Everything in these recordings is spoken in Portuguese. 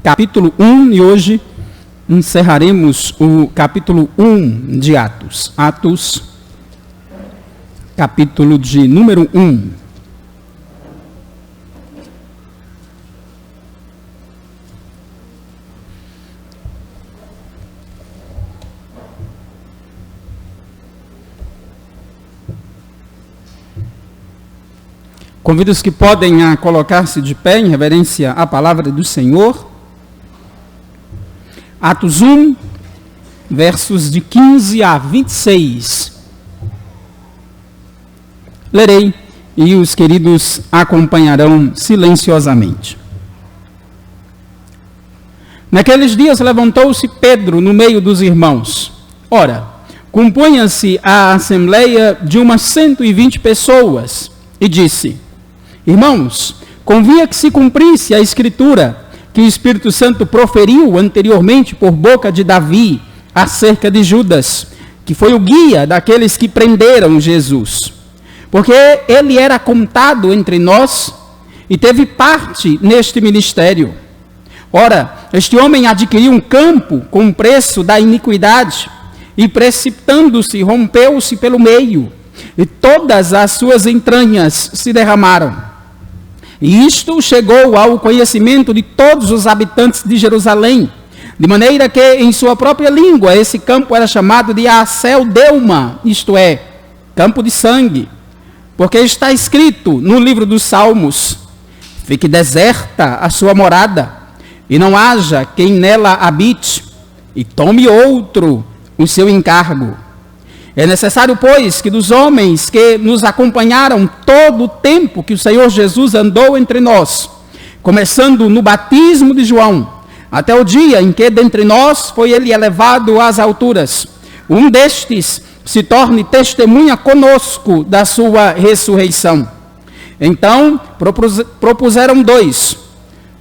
capítulo 1 e hoje encerraremos o capítulo 1 de Atos. Atos, capítulo de número 1. Convido os que podem a colocar-se de pé em reverência à palavra do Senhor. Atos 1, versos de 15 a 26. Lerei e os queridos acompanharão silenciosamente. Naqueles dias levantou-se Pedro no meio dos irmãos. Ora, compunha-se a assembleia de umas 120 pessoas e disse: Irmãos, convinha que se cumprisse a Escritura que o Espírito Santo proferiu anteriormente por boca de Davi acerca de Judas, que foi o guia daqueles que prenderam Jesus. Porque ele era contado entre nós e teve parte neste ministério. Ora, este homem adquiriu um campo com o preço da iniquidade e, precipitando-se, rompeu-se pelo meio, e todas as suas entranhas se derramaram. E isto chegou ao conhecimento de todos os habitantes de Jerusalém, de maneira que em sua própria língua esse campo era chamado de Aceldama, isto é, campo de sangue. Porque está escrito no livro dos Salmos: fique deserta a sua morada, e não haja quem nela habite, e tome outro o seu encargo. É necessário, pois, que dos homens que nos acompanharam todo o tempo que o Senhor Jesus andou entre nós, começando no batismo de João, até o dia em que dentre nós foi ele elevado às alturas, um destes se torne testemunha conosco da sua ressurreição. Então propuseram dois: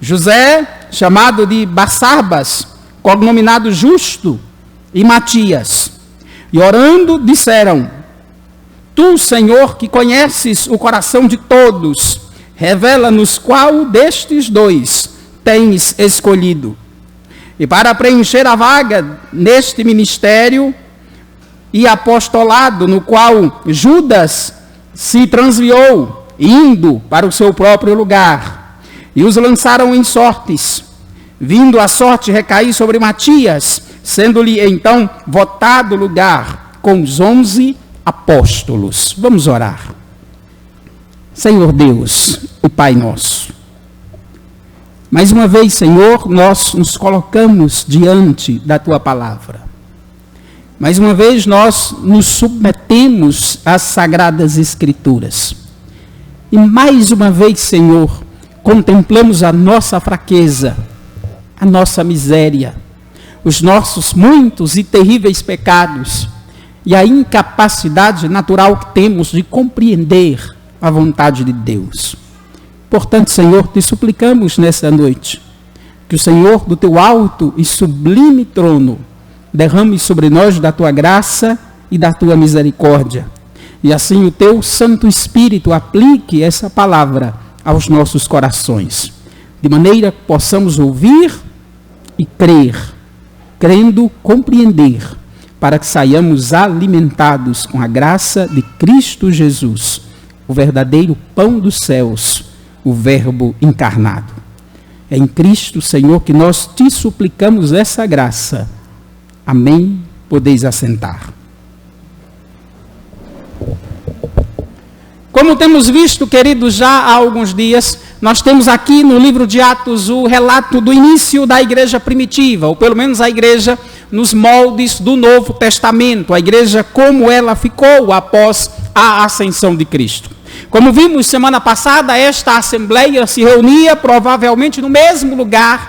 José, chamado de Barsabas, cognominado Justo, e Matias. E orando, disseram: Tu, Senhor, que conheces o coração de todos, revela-nos qual destes dois tens escolhido. E para preencher a vaga neste ministério e apostolado no qual Judas se transviou, indo para o seu próprio lugar, e os lançaram em sortes, vindo a sorte recair sobre Matias, sendo-lhe então votado lugar com os 11 apóstolos. Vamos orar. Senhor Deus, o Pai nosso, mais uma vez, Senhor, nós nos colocamos diante da Tua palavra. Mais uma vez nós nos submetemos às Sagradas Escrituras. E mais uma vez, Senhor, contemplamos a nossa fraqueza, a nossa miséria, os nossos muitos e terríveis pecados e a incapacidade natural que temos de compreender a vontade de Deus. Portanto, Senhor, te suplicamos nessa noite que o Senhor, do teu alto e sublime trono, derrame sobre nós da tua graça e da tua misericórdia. E assim o teu Santo Espírito aplique essa palavra aos nossos corações, de maneira que possamos ouvir e crer, crendo, compreender, para que saiamos alimentados com a graça de Cristo Jesus, o verdadeiro pão dos céus, o Verbo encarnado. É em Cristo, Senhor, que nós te suplicamos essa graça. Amém. Podeis assentar. Como temos visto, queridos, já há alguns dias, nós temos aqui no livro de Atos o relato do início da igreja primitiva, ou pelo menos a igreja nos moldes do Novo Testamento, a igreja como ela ficou após a ascensão de Cristo. Como vimos semana passada, esta assembleia se reunia provavelmente no mesmo lugar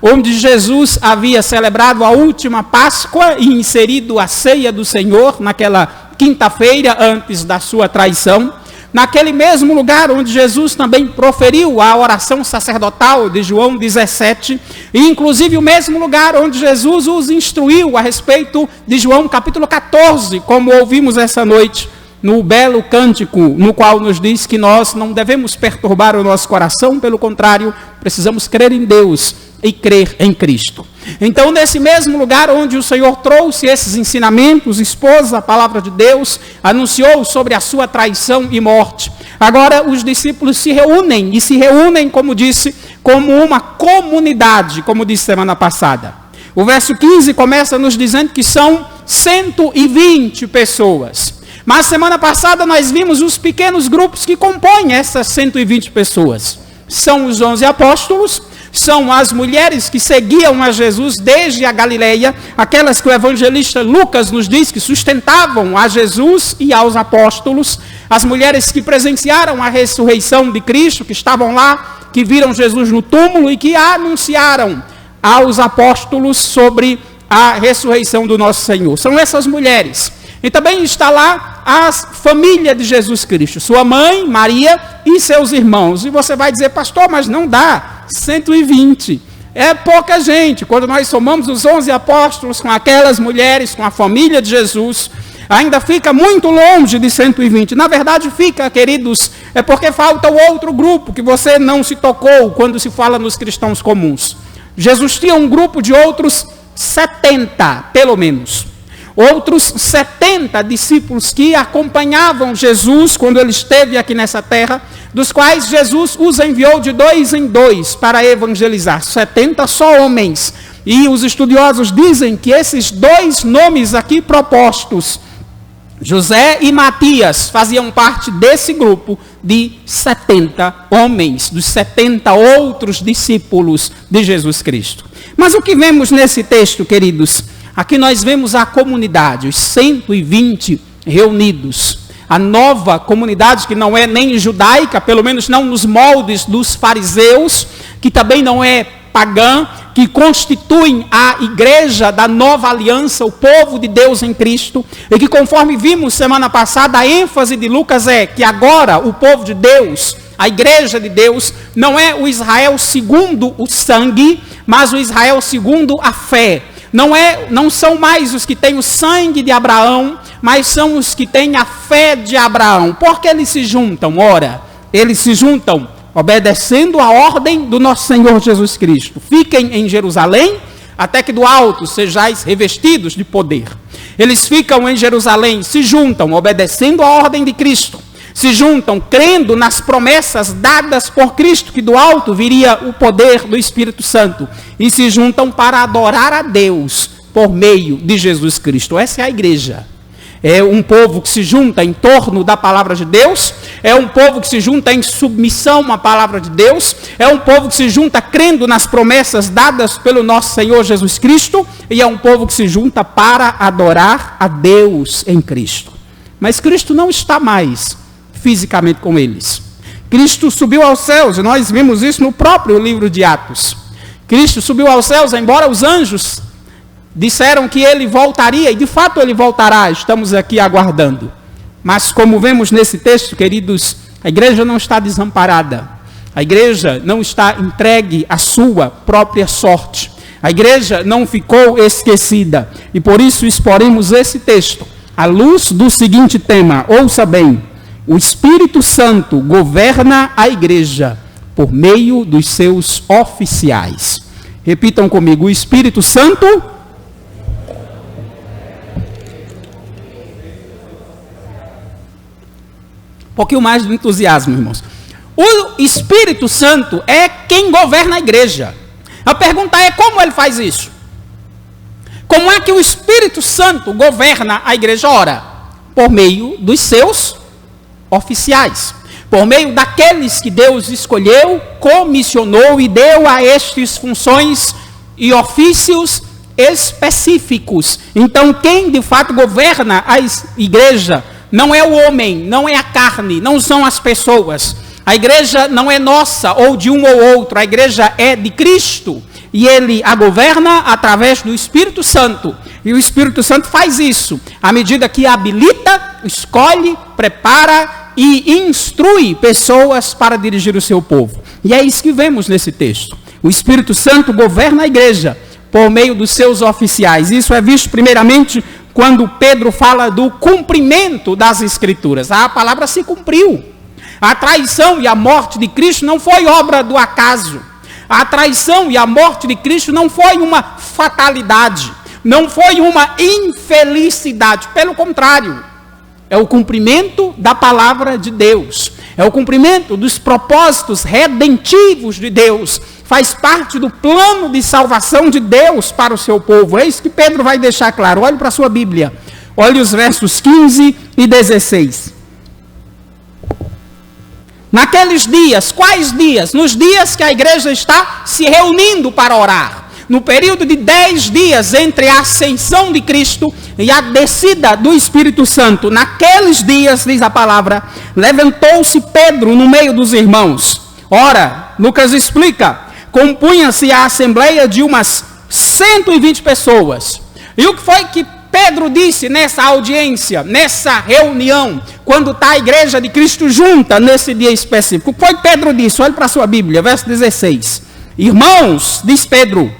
onde Jesus havia celebrado a última Páscoa e inserido a ceia do Senhor naquela quinta-feira antes da sua traição. Naquele mesmo lugar onde Jesus também proferiu a oração sacerdotal de João 17, e inclusive o mesmo lugar onde Jesus os instruiu a respeito de João capítulo 14, como ouvimos essa noite, no belo cântico, no qual nos diz que nós não devemos perturbar o nosso coração, pelo contrário, precisamos crer em Deus e crer em Cristo. Então, nesse mesmo lugar onde o Senhor trouxe esses ensinamentos, expôs a palavra de Deus, anunciou sobre a sua traição e morte, agora os discípulos se reúnem, como disse, como uma comunidade, como disse semana passada. O verso 15 começa nos dizendo que são 120 pessoas. Mas semana passada nós vimos os pequenos grupos que compõem essas 120 pessoas. São os 11 apóstolos, são as mulheres que seguiam a Jesus desde a Galileia, aquelas que o evangelista Lucas nos diz que sustentavam a Jesus e aos apóstolos, as mulheres que presenciaram a ressurreição de Cristo, que estavam lá, que viram Jesus no túmulo e que anunciaram aos apóstolos sobre a ressurreição do nosso Senhor. São essas mulheres. E também está lá a família de Jesus Cristo, sua mãe, Maria, e seus irmãos. E você vai dizer, pastor, mas não dá, 120. É pouca gente. Quando nós somamos os 11 apóstolos com aquelas mulheres, com a família de Jesus, ainda fica muito longe de 120. Na verdade fica, queridos, é porque falta o outro grupo que você não se tocou quando se fala nos cristãos comuns. Jesus tinha um grupo de outros 70, pelo menos. Outros 70 discípulos que acompanhavam Jesus quando ele esteve aqui nessa terra, dos quais Jesus os enviou de 2 em 2 para evangelizar. 70 só homens. E os estudiosos dizem que esses 2 nomes aqui propostos, José e Matias, faziam parte desse grupo de 70 homens, dos 70 outros discípulos de Jesus Cristo. Mas o que vemos nesse texto, queridos? Aqui nós vemos a comunidade, os 120 reunidos. A nova comunidade que não é nem judaica, pelo menos não nos moldes dos fariseus, que também não é pagã, que constituem a igreja da nova aliança, o povo de Deus em Cristo, e que conforme vimos semana passada, a ênfase de Lucas é que agora o povo de Deus, a igreja de Deus, não é o Israel segundo o sangue, mas o Israel segundo a fé. Não são mais os que têm o sangue de Abraão, mas são os que têm a fé de Abraão. Por que eles se juntam? Ora, eles se juntam obedecendo a ordem do nosso Senhor Jesus Cristo. Fiquem em Jerusalém, até que do alto sejais revestidos de poder. Eles ficam em Jerusalém, se juntam, obedecendo a ordem de Cristo. Se juntam, crendo nas promessas dadas por Cristo, que do alto viria o poder do Espírito Santo. E se juntam para adorar a Deus por meio de Jesus Cristo. Essa é a igreja. É um povo que se junta em torno da palavra de Deus, é um povo que se junta em submissão à palavra de Deus, é um povo que se junta crendo nas promessas dadas pelo nosso Senhor Jesus Cristo, e é um povo que se junta para adorar a Deus em Cristo. Mas Cristo não está mais fisicamente com eles. Cristo subiu aos céus, e nós vimos isso no próprio livro de Atos. Cristo subiu aos céus, embora os anjos disseram que ele voltaria, e de fato ele voltará, estamos aqui aguardando. Mas como vemos nesse texto, queridos, a igreja não está desamparada. A igreja não está entregue à sua própria sorte. A igreja não ficou esquecida. E por isso exporemos esse texto à luz do seguinte tema. Ouça bem, o Espírito Santo governa a igreja por meio dos seus oficiais. Repitam comigo, o Espírito Santo um pouquinho mais de entusiasmo, irmãos. O Espírito Santo é quem governa a igreja. A pergunta é, como ele faz isso? Como é que o Espírito Santo governa a igreja? Ora, por meio dos seus oficiais. Por meio daqueles que Deus escolheu, comissionou e deu a estes funções e ofícios específicos. Então, quem de fato governa a igreja não é o homem, não é a carne, não são as pessoas. A igreja não é nossa ou de um ou outro, a igreja é de Cristo. E ele a governa através do Espírito Santo. E o Espírito Santo faz isso, à medida que habilita, escolhe, prepara e instrui pessoas para dirigir o seu povo. E é isso que vemos nesse texto. O Espírito Santo governa a igreja por meio dos seus oficiais. Isso é visto primeiramente quando Pedro fala do cumprimento das Escrituras. A palavra se cumpriu. A traição e a morte de Cristo não foi obra do acaso. A traição e a morte de Cristo não foi uma fatalidade, não foi uma infelicidade. Pelo contrário, é o cumprimento da palavra de Deus. É o cumprimento dos propósitos redentivos de Deus. Faz parte do plano de salvação de Deus para o seu povo. É isso que Pedro vai deixar claro. Olhe para a sua Bíblia. Olhe os versos 15 e 16. Naqueles dias, quais dias? Nos dias que a igreja está se reunindo para orar. No período de 10 dias entre a ascensão de Cristo e a descida do Espírito Santo. Naqueles dias, diz a palavra, levantou-se Pedro no meio dos irmãos. Ora, Lucas explica, compunha-se a assembleia de umas 120 pessoas. E o que foi que Pedro disse nessa audiência, nessa reunião, quando está a igreja de Cristo junta nesse dia específico? O que foi que Pedro disse? Olhe para a sua Bíblia, verso 16. Irmãos, diz Pedro,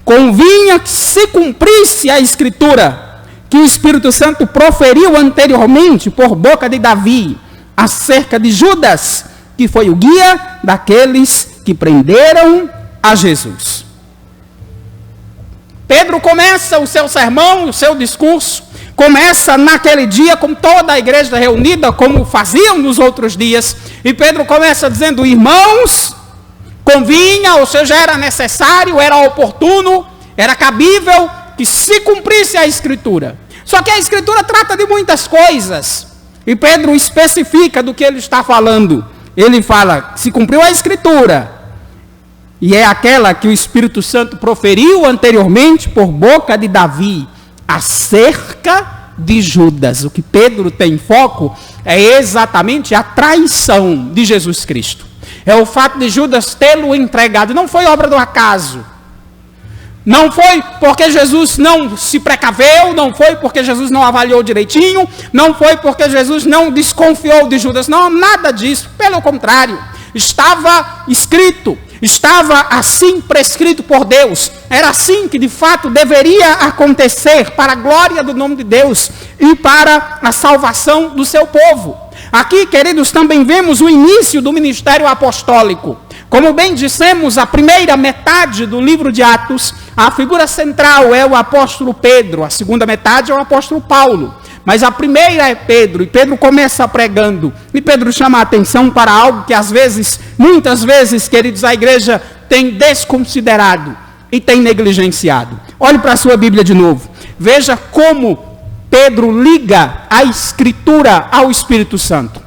convinha que se cumprisse a Escritura, que o Espírito Santo proferiu anteriormente por boca de Davi, acerca de Judas, que foi o guia daqueles que prenderam a Jesus. Pedro começa o seu sermão, o seu discurso, começa naquele dia com toda a igreja reunida, como faziam nos outros dias, e Pedro começa dizendo, irmãos, convinha, ou seja, era necessário, era oportuno, era cabível que se cumprisse a Escritura. Só que a Escritura trata de muitas coisas, e Pedro especifica do que ele está falando. Ele fala, se cumpriu a Escritura, e é aquela que o Espírito Santo proferiu anteriormente por boca de Davi, acerca de Judas. O que Pedro tem em foco é exatamente a traição de Jesus Cristo. É o fato de Judas tê-lo entregado. Não foi obra do acaso. Não foi porque Jesus não se precaveu, não foi porque Jesus não avaliou direitinho, não foi porque Jesus não desconfiou de Judas. Não, nada disso. Pelo contrário, estava escrito, estava assim prescrito por Deus. Era assim que de fato deveria acontecer para a glória do nome de Deus e para a salvação do seu povo. Aqui, queridos, também vemos o início do ministério apostólico. Como bem dissemos, a primeira metade do livro de Atos, a figura central é o apóstolo Pedro, a segunda metade é o apóstolo Paulo. Mas a primeira é Pedro, e Pedro começa pregando. E Pedro chama a atenção para algo que às vezes, muitas vezes, queridos, a igreja tem desconsiderado e tem negligenciado. Olhe para a sua Bíblia de novo. Veja como Pedro liga a Escritura ao Espírito Santo.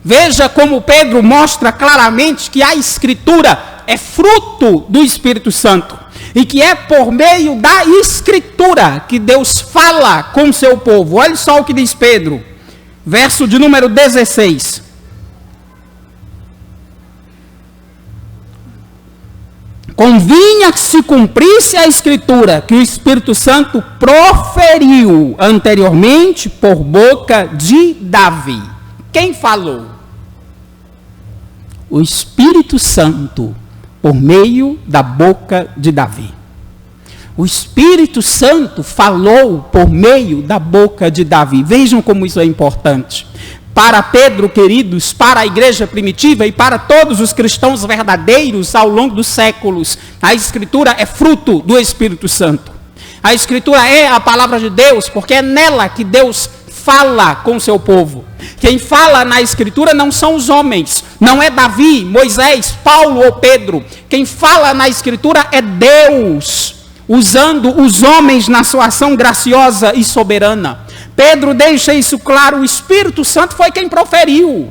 Veja como Pedro mostra claramente que a Escritura é fruto do Espírito Santo. E que é por meio da Escritura que Deus fala com seu povo. Olha só o que diz Pedro, verso de número 16. Convinha que se cumprisse a Escritura que o Espírito Santo proferiu anteriormente por boca de Davi. Quem falou? O Espírito Santo, por meio da boca de Davi. O Espírito Santo falou por meio da boca de Davi. Vejam como isso é importante. Para Pedro, queridos, para a igreja primitiva e para todos os cristãos verdadeiros ao longo dos séculos, a Escritura é fruto do Espírito Santo. A Escritura é a palavra de Deus, porque é nela que Deus fala com o seu povo. Quem fala na Escritura não são os homens, não é Davi, Moisés, Paulo ou Pedro. Quem fala na Escritura é Deus, usando os homens na sua ação graciosa e soberana. Pedro deixa isso claro, o Espírito Santo foi quem proferiu.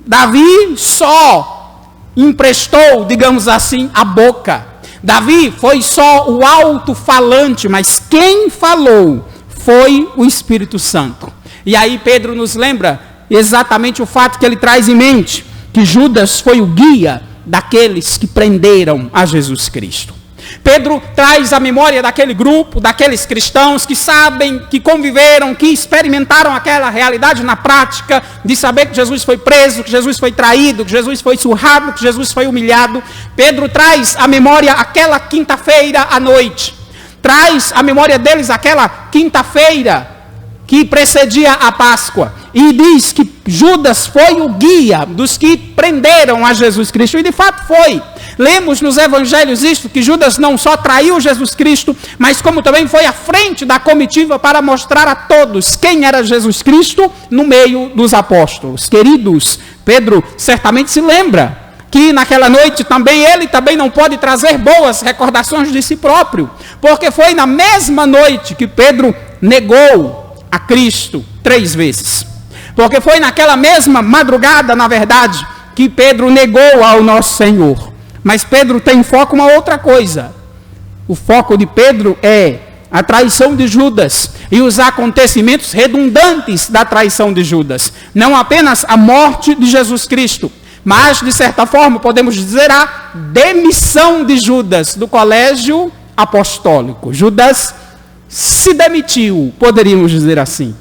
Davi só emprestou, digamos assim, a boca. Davi foi só o alto-falante, mas quem falou foi o Espírito Santo. E aí Pedro nos lembra exatamente o fato que ele traz em mente, que Judas foi o guia daqueles que prenderam a Jesus Cristo. Pedro traz a memória daquele grupo, daqueles cristãos que sabem, que conviveram, que experimentaram aquela realidade na prática, de saber que Jesus foi preso, que Jesus foi traído, que Jesus foi surrado, que Jesus foi humilhado. Pedro traz à memória aquela quinta-feira à noite, traz à memória deles aquela quinta-feira que precedia a Páscoa. E diz que Judas foi o guia dos que prenderam a Jesus Cristo. E de fato foi. Lemos nos evangelhos isto, que Judas não só traiu Jesus Cristo, mas como também foi à frente da comitiva para mostrar a todos quem era Jesus Cristo no meio dos apóstolos. Queridos, Pedro certamente se lembra que naquela noite ele também não pode trazer boas recordações de si próprio, porque foi na mesma noite que Pedro negou a Cristo 3 vezes. Porque foi naquela mesma madrugada, na verdade, que Pedro negou ao nosso Senhor. Mas Pedro tem foco em uma outra coisa. O foco de Pedro é a traição de Judas e os acontecimentos redundantes da traição de Judas. Não apenas a morte de Jesus Cristo, mas, de certa forma, podemos dizer a demissão de Judas do colégio apostólico. Judas se demitiu, poderíamos dizer assim.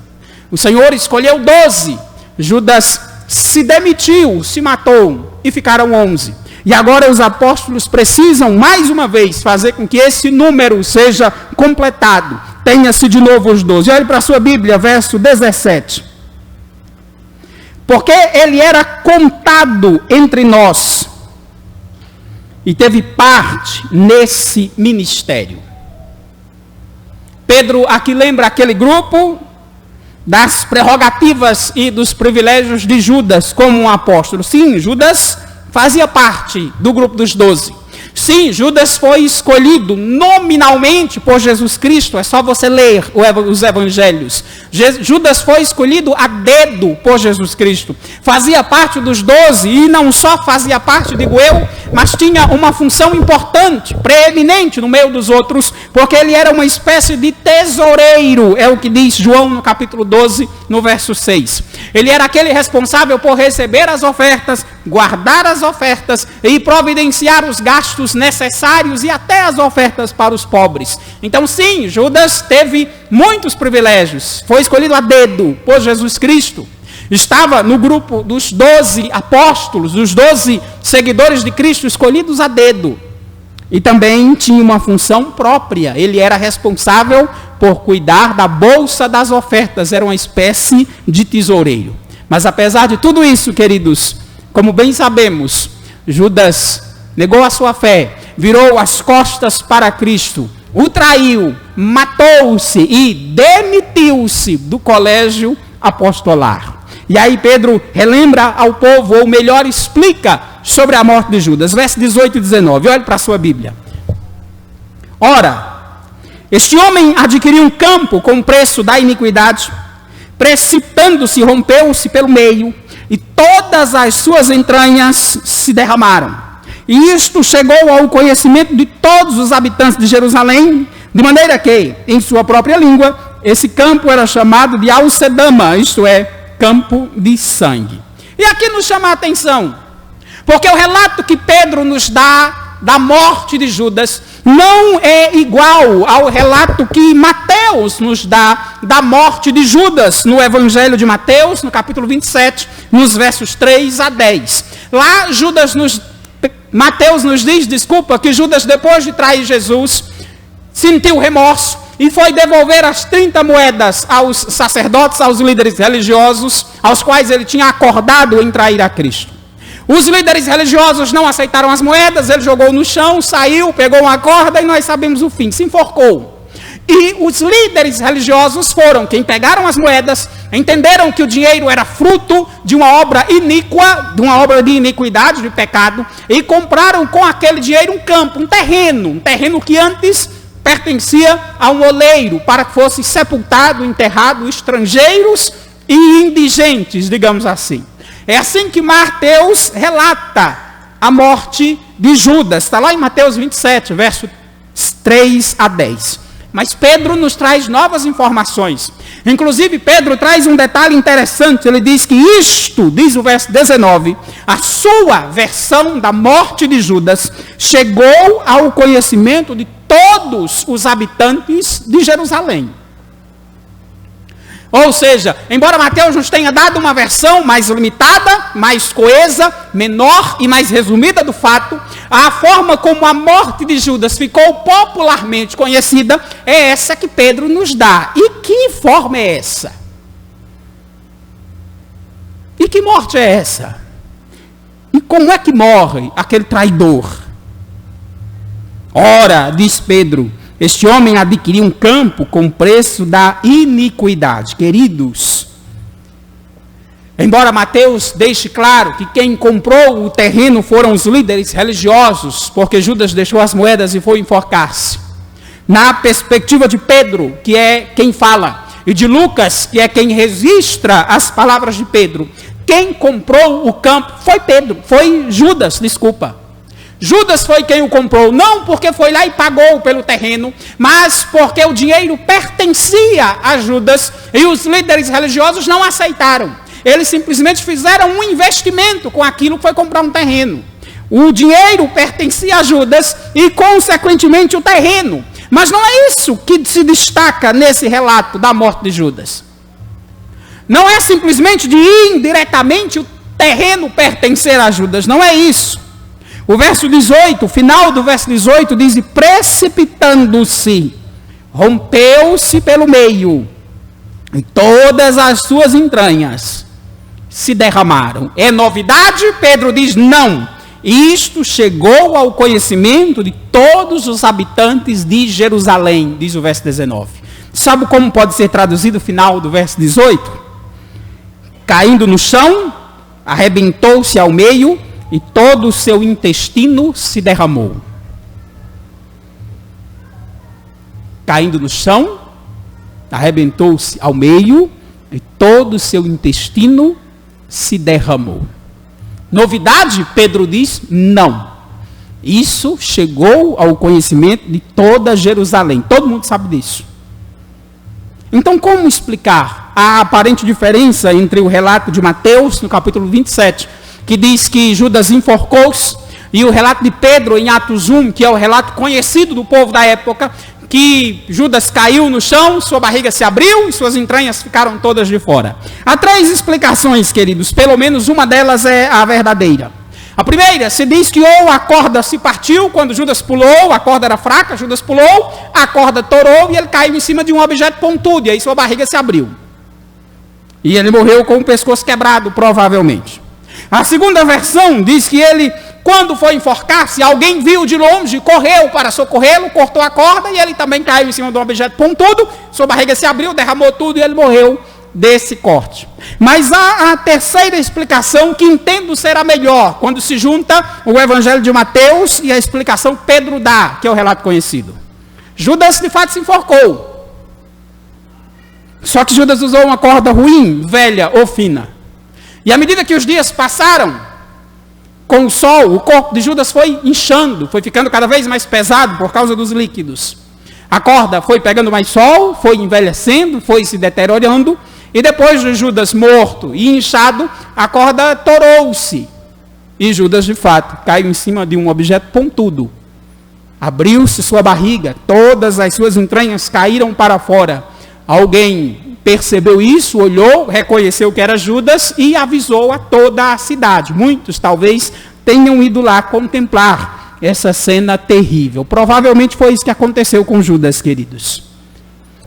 O Senhor escolheu 12, Judas se demitiu, se matou, e ficaram 11. E agora os apóstolos precisam, mais uma vez, fazer com que esse número seja completado. Tenha-se de novo os 12. Olhe para a sua Bíblia, verso 17. Porque ele era contado entre nós e teve parte nesse ministério. Pedro aqui lembra aquele grupo das prerrogativas e dos privilégios de Judas como um apóstolo. Sim, Judas fazia parte do grupo dos 12. Sim, Judas foi escolhido nominalmente por Jesus Cristo. É só você ler os evangelhos. Judas foi escolhido a dedo por Jesus Cristo. Fazia parte dos 12 e não só fazia parte, digo eu, mas tinha uma função importante, preeminente no meio dos outros, porque ele era uma espécie de tesoureiro, é o que diz João no capítulo 12, no verso 6. Ele era aquele responsável por receber as ofertas, guardar as ofertas e providenciar os gastos necessários e até as ofertas para os pobres. Então sim, Judas teve muitos privilégios, foi escolhido a dedo por Jesus Cristo. Estava no grupo dos 12 apóstolos, dos 12 seguidores de Cristo escolhidos a dedo. E também tinha uma função própria. Ele era responsável por cuidar da bolsa das ofertas. Era uma espécie de tesoureiro. Mas apesar de tudo isso, queridos, como bem sabemos, Judas negou a sua fé, virou as costas para Cristo, o traiu, matou-se e demitiu-se do colégio apostolar. E aí Pedro relembra ao povo, ou melhor, explica sobre a morte de Judas. Versos 18 e 19, olhe para a sua Bíblia. Ora, este homem adquiriu um campo com o preço da iniquidade, precipitando-se, rompeu-se pelo meio, e todas as suas entranhas se derramaram. E isto chegou ao conhecimento de todos os habitantes de Jerusalém, de maneira que, em sua própria língua, esse campo era chamado de Alcedama, isto é, campo de sangue. E aqui nos chama a atenção, porque o relato que Pedro nos dá da morte de Judas não é igual ao relato que Mateus nos dá da morte de Judas no Evangelho de Mateus, no capítulo 27, nos versos 3 a 10. Lá Mateus nos diz, que Judas, depois de trair Jesus, sentiu remorso e foi devolver as 30 moedas aos sacerdotes, aos líderes religiosos, aos quais ele tinha acordado em trair a Cristo. Os líderes religiosos não aceitaram as moedas, ele jogou no chão, saiu, pegou uma corda e nós sabemos o fim, se enforcou. E os líderes religiosos foram quem pegaram as moedas, entenderam que o dinheiro era fruto de uma obra iníqua, de uma obra de iniquidade, de pecado, e compraram com aquele dinheiro um campo, um terreno que antes pertencia a um oleiro, para que fosse sepultado, enterrado estrangeiros e indigentes, digamos assim. É assim que Mateus relata a morte de Judas. Está lá em Mateus 27, verso 3 a 10. Mas Pedro nos traz novas informações. Inclusive, Pedro traz um detalhe interessante. Ele diz que isto, diz o verso 19, a sua versão da morte de Judas chegou ao conhecimento de todos os habitantes de Jerusalém. Ou seja, embora Mateus nos tenha dado uma versão mais limitada, mais coesa, menor e mais resumida do fato, a forma como a morte de Judas ficou popularmente conhecida é essa que Pedro nos dá. E que forma é essa? E que morte é essa? E como é que morre aquele traidor? Ora, diz Pedro, este homem adquiriu um campo com preço da iniquidade. Queridos, embora Mateus deixe claro que quem comprou o terreno foram os líderes religiosos, porque Judas deixou as moedas e foi enforcar-se. Na perspectiva de Pedro, que é quem fala, e de Lucas, que é quem registra as palavras de Pedro, quem comprou o campo foi Judas. Judas foi quem o comprou, não porque foi lá e pagou pelo terreno, mas porque o dinheiro pertencia a Judas e os líderes religiosos não aceitaram. Eles simplesmente fizeram um investimento com aquilo que foi comprar um terreno. O dinheiro pertencia a Judas e, consequentemente, o terreno. Mas não é isso que se destaca nesse relato da morte de Judas. Não é simplesmente de indiretamente o terreno pertencer a Judas, não é isso. O verso 18, o final do verso 18 diz: e precipitando-se, rompeu-se pelo meio, e todas as suas entranhas se derramaram. É novidade? Pedro diz: não. Isto chegou ao conhecimento de todos os habitantes de Jerusalém, diz o verso 19. Sabe como pode ser traduzido o final do verso 18? Caindo no chão, arrebentou-se ao meio, e todo o seu intestino se derramou. Caindo no chão, arrebentou-se ao meio, e todo o seu intestino se derramou. Novidade? Pedro diz: não. Isso chegou ao conhecimento de toda Jerusalém. Todo mundo sabe disso. Então, como explicar a aparente diferença entre o relato de Mateus, no capítulo 27, que diz que Judas enforcou-se, e o relato de Pedro em Atos 1, que é o relato conhecido do povo da época, que Judas caiu no chão, sua barriga se abriu e suas entranhas ficaram todas de fora? Há 3 explicações, queridos, pelo menos uma delas é a verdadeira. A primeira, se diz que ou a corda se partiu quando Judas pulou, a corda era fraca, Judas pulou, a corda torou e ele caiu em cima de um objeto pontudo, e aí sua barriga se abriu. E ele morreu com o pescoço quebrado, provavelmente. A segunda versão diz que ele, quando foi enforcar-se, alguém viu de longe, correu para socorrê-lo, cortou a corda e ele também caiu em cima de um objeto pontudo, sua barriga se abriu, derramou tudo e ele morreu desse corte. Mas há a terceira explicação que entendo ser a melhor, quando se junta o Evangelho de Mateus e a explicação que Pedro dá, que é o relato conhecido. Judas de fato se enforcou. Só que Judas usou uma corda ruim, velha ou fina. E à medida que os dias passaram, com o sol, o corpo de Judas foi inchando, foi ficando cada vez mais pesado por causa dos líquidos. A corda foi pegando mais sol, foi envelhecendo, foi se deteriorando, e depois de Judas morto e inchado, a corda torou-se. E Judas, de fato, caiu em cima de um objeto pontudo. Abriu-se sua barriga, todas as suas entranhas caíram para fora. Alguém percebeu isso, olhou, reconheceu que era Judas e avisou a toda a cidade. Muitos talvez tenham ido lá contemplar essa cena terrível. Provavelmente foi isso que aconteceu com Judas, queridos.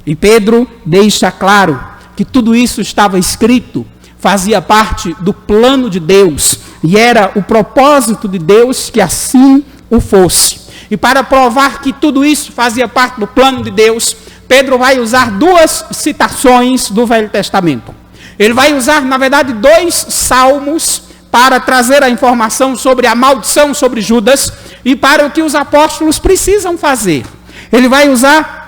E Pedro deixa claro que tudo isso estava escrito, fazia parte do plano de Deus e era o propósito de Deus que assim o fosse. E para provar que tudo isso fazia parte do plano de Deus, Pedro vai usar 2 citações do Velho Testamento. Ele vai usar, na verdade, 2 salmos para trazer a informação sobre a maldição sobre Judas e para o que os apóstolos precisam fazer. Ele vai usar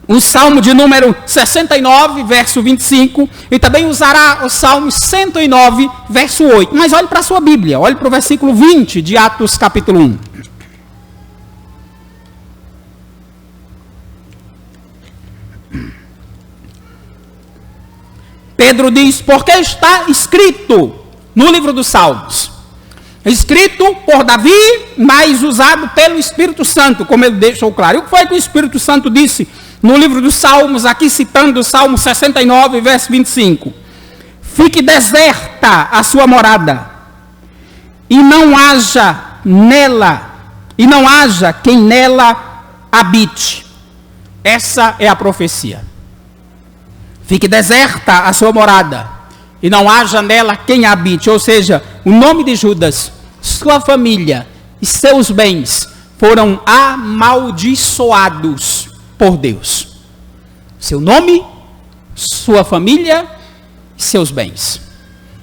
o salmo de número 69, verso 25, e também usará o salmo 109, verso 8. Mas olhe para a sua Bíblia, olhe para o versículo 20 de Atos capítulo 1. Pedro diz: porque está escrito no livro dos Salmos, escrito por Davi, mas usado pelo Espírito Santo, como ele deixou claro. E o que foi que o Espírito Santo disse no livro dos Salmos, aqui citando o Salmo 69, verso 25? Fique deserta a sua morada, e não haja nela e não haja quem nela habite. Essa é a profecia. Fique deserta a sua morada, e não haja nela quem habite. Ou seja, o nome de Judas, sua família e seus bens foram amaldiçoados por Deus. Seu nome, sua família e seus bens.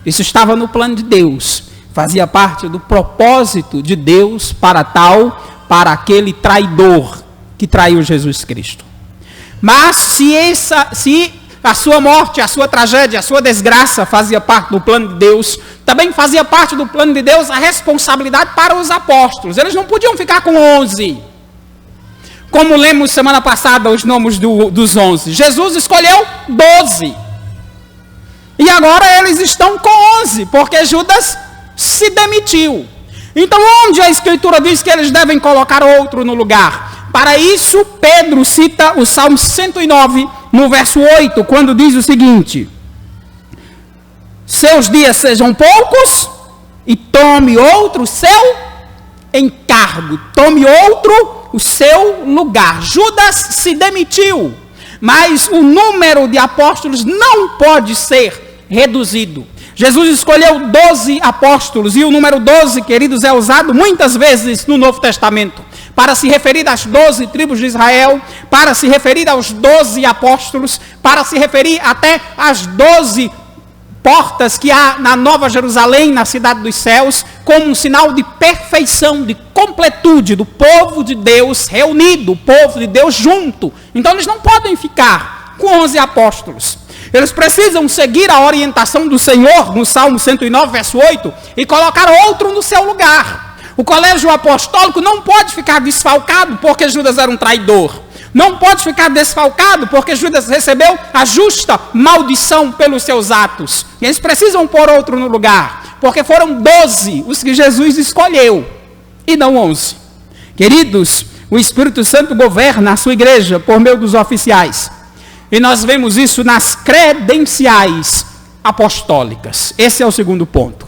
Isso estava no plano de Deus. Fazia parte do propósito de Deus para aquele traidor que traiu Jesus Cristo. Mas se a sua morte, a sua tragédia, a sua desgraça fazia parte do plano de Deus, também fazia parte do plano de Deus a responsabilidade para os apóstolos. Eles não podiam ficar com 11. Como lemos semana passada os nomes dos 11. Jesus escolheu 12. E agora eles estão com 11, porque Judas se demitiu. Então onde a Escritura diz que eles devem colocar outro no lugar? Para isso, Pedro cita o Salmo 109, no verso 8, quando diz o seguinte: seus dias sejam poucos, e tome outro seu encargo, tome outro o seu lugar. Judas se demitiu, mas o número de apóstolos não pode ser reduzido. Jesus escolheu 12 apóstolos, e o número 12, queridos, é usado muitas vezes no Novo Testamento, para se referir às 12 tribos de Israel, para se referir aos 12 apóstolos, para se referir até às 12 portas que há na Nova Jerusalém, na cidade dos céus, como um sinal de perfeição, de completude do povo de Deus reunido, o povo de Deus junto. Então eles não podem ficar com 11 apóstolos. Eles precisam seguir a orientação do Senhor, no Salmo 109, verso 8, e colocar outro no seu lugar. O colégio apostólico não pode ficar desfalcado porque Judas era um traidor. Não pode ficar desfalcado porque Judas recebeu a justa maldição pelos seus atos. E eles precisam pôr outro no lugar, porque foram 12 os que Jesus escolheu, e não 11. Queridos, o Espírito Santo governa a sua igreja por meio dos oficiais. E nós vemos isso nas credenciais apostólicas. Esse é o segundo ponto.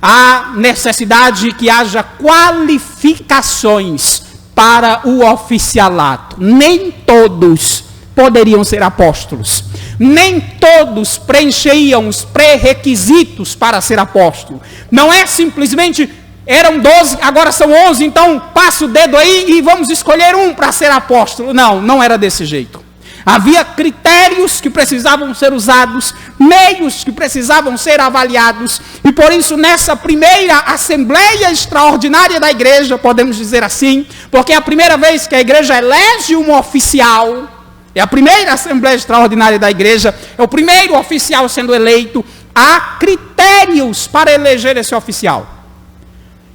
Há necessidade que haja qualificações para o oficialato. Nem todos poderiam ser apóstolos. Nem todos preenchiam os pré-requisitos para ser apóstolo. Não é simplesmente, eram 12, agora são 11, então passa o dedo aí e vamos escolher um para ser apóstolo. Não, não era desse jeito. Havia critérios que precisavam ser usados, meios que precisavam ser avaliados, e por isso nessa primeira assembleia extraordinária da igreja, podemos dizer assim, porque é a primeira vez que a igreja elege um oficial, é a primeira assembleia extraordinária da igreja, é o primeiro oficial sendo eleito, há critérios para eleger esse oficial.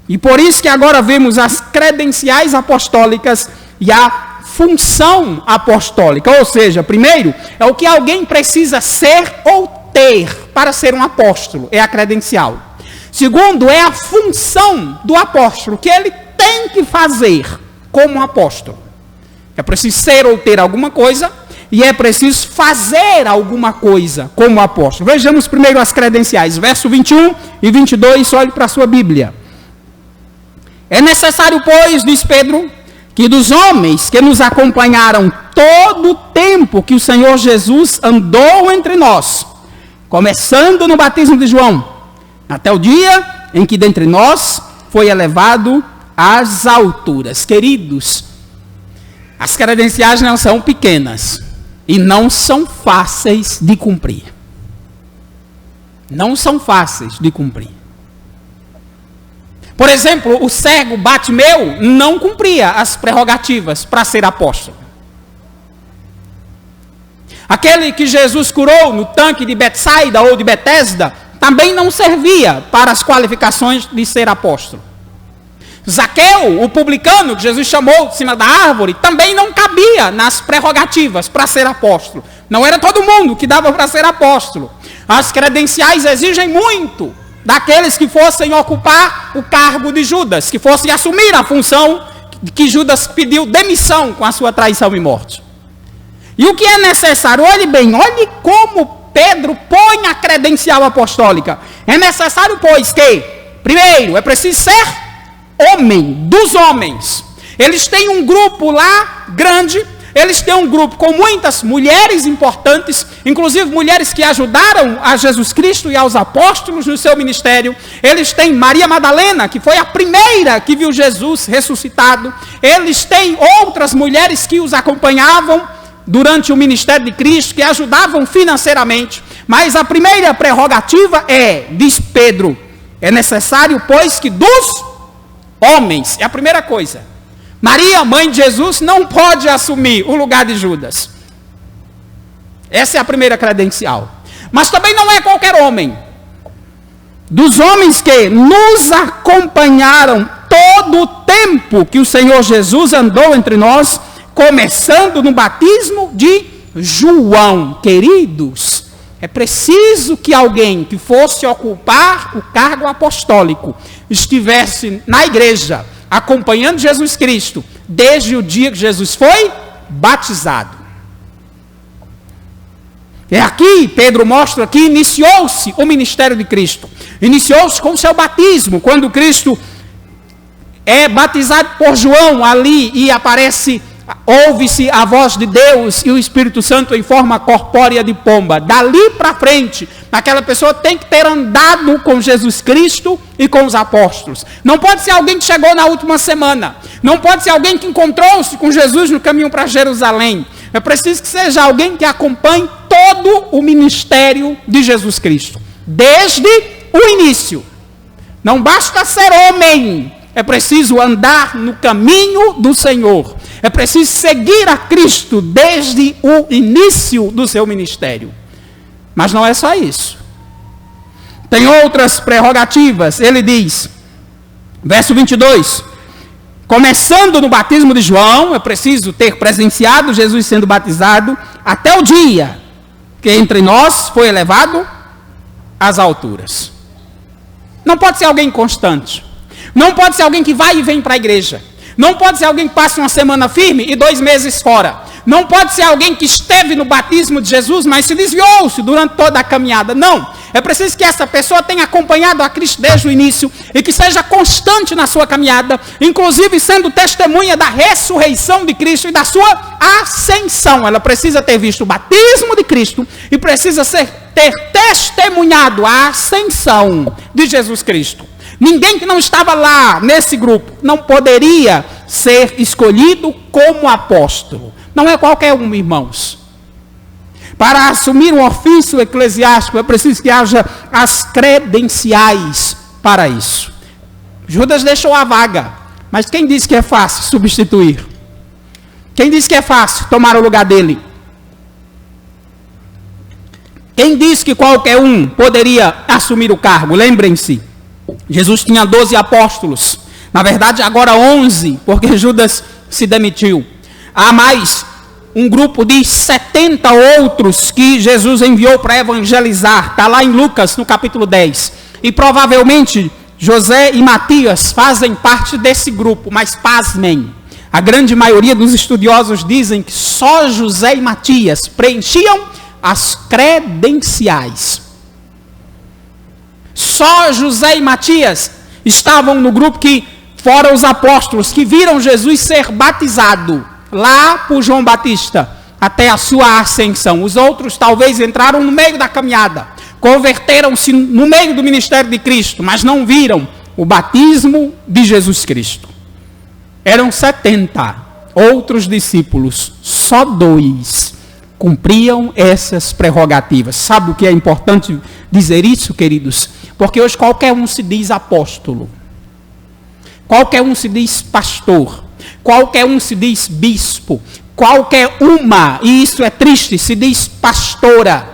E por isso que agora vemos as credenciais apostólicas e a função apostólica, ou seja, primeiro, é o que alguém precisa ser ou ter para ser um apóstolo, é a credencial. Segundo, é a função do apóstolo, que ele tem que fazer como apóstolo. É preciso ser ou ter alguma coisa, e é preciso fazer alguma coisa como apóstolo. Vejamos primeiro as credenciais, verso 21 e 22, olhe para a sua Bíblia. É necessário, pois, diz Pedro, que dos homens que nos acompanharam todo o tempo que o Senhor Jesus andou entre nós, começando no batismo de João, até o dia em que dentre nós foi elevado às alturas. Queridos, as credenciais não são pequenas e não são fáceis de cumprir. Não são fáceis de cumprir. Por exemplo, o cego Bartimeu não cumpria as prerrogativas para ser apóstolo. Aquele que Jesus curou no tanque de Betsaida ou de Betesda também não servia para as qualificações de ser apóstolo. Zaqueu, o publicano que Jesus chamou de cima da árvore, também não cabia nas prerrogativas para ser apóstolo. Não era todo mundo que dava para ser apóstolo. As credenciais exigem muito daqueles que fossem ocupar o cargo de Judas, que fossem assumir a função que Judas pediu demissão com a sua traição e morte. E o que é necessário? Olhe bem, olhe como Pedro põe a credencial apostólica. É necessário, pois, que, primeiro, é preciso ser homem, dos homens. Eles têm um grupo lá grande, eles têm um grupo com muitas mulheres importantes, inclusive mulheres que ajudaram a Jesus Cristo e aos apóstolos no seu ministério. Eles têm Maria Madalena, que foi a primeira que viu Jesus ressuscitado. Eles têm outras mulheres que os acompanhavam durante o ministério de Cristo, que ajudavam financeiramente. Mas a primeira prerrogativa diz Pedro, é necessário, pois, que dos homens, é a primeira coisa. Maria, mãe de Jesus, não pode assumir o lugar de Judas. Essa é a primeira credencial. Mas também não é qualquer homem. Dos homens que nos acompanharam todo o tempo que o Senhor Jesus andou entre nós, começando no batismo de João. Queridos, é preciso que alguém que fosse ocupar o cargo apostólico estivesse na igreja, acompanhando Jesus Cristo, desde o dia que Jesus foi batizado. É aqui, Pedro mostra que iniciou-se o ministério de Cristo. Iniciou-se com o seu batismo, quando Cristo é batizado por João ali e ouve-se a voz de Deus e o Espírito Santo em forma corpórea de pomba. Dali para frente, aquela pessoa tem que ter andado com Jesus Cristo e com os apóstolos. Não pode ser alguém que chegou na última semana. Não pode ser alguém que encontrou-se com Jesus no caminho para Jerusalém. É preciso que seja alguém que acompanhe todo o ministério de Jesus Cristo, desde o início. Não basta ser homem, é preciso andar no caminho do Senhor. É preciso seguir a Cristo desde o início do seu ministério. Mas não é só isso. Tem outras prerrogativas. Ele diz, verso 22, começando no batismo de João, é preciso ter presenciado Jesus sendo batizado, até o dia que entre nós foi elevado às alturas. Não pode ser alguém constante. Não pode ser alguém que vai e vem para a igreja. Não pode ser alguém que passa uma semana firme e 2 meses fora. Não pode ser alguém que esteve no batismo de Jesus, mas se desviou-se durante toda a caminhada. Não. É preciso que essa pessoa tenha acompanhado a Cristo desde o início e que seja constante na sua caminhada, inclusive sendo testemunha da ressurreição de Cristo e da sua ascensão. Ela precisa ter visto o batismo de Cristo e precisa ter testemunhado a ascensão de Jesus Cristo. Ninguém que não estava lá nesse grupo não poderia ser escolhido como apóstolo. Não é qualquer um, irmãos. Para assumir um ofício eclesiástico é preciso que haja as credenciais para isso. Judas deixou a vaga, mas quem disse que é fácil substituir? Quem disse que é fácil tomar o lugar dele? Quem disse que qualquer um poderia assumir o cargo? Lembrem-se. Jesus tinha 12 apóstolos, na verdade agora 11, porque Judas se demitiu. Há mais um grupo de 70 outros que Jesus enviou para evangelizar, está lá em Lucas no capítulo 10, e provavelmente José e Matias fazem parte desse grupo, mas pasmem, a grande maioria dos estudiosos dizem que só José e Matias preenchiam as credenciais. Só José e Matias estavam no grupo que, fora os apóstolos, que viram Jesus ser batizado lá por João Batista, até a sua ascensão. Os outros talvez entraram no meio da caminhada, converteram-se no meio do ministério de Cristo, mas não viram o batismo de Jesus Cristo. Eram 70 outros discípulos, só 2 cumpriam essas prerrogativas. Sabe o que é importante dizer isso, queridos? Porque hoje qualquer um se diz apóstolo, qualquer um se diz pastor, qualquer um se diz bispo, qualquer uma, e isso é triste, se diz pastora,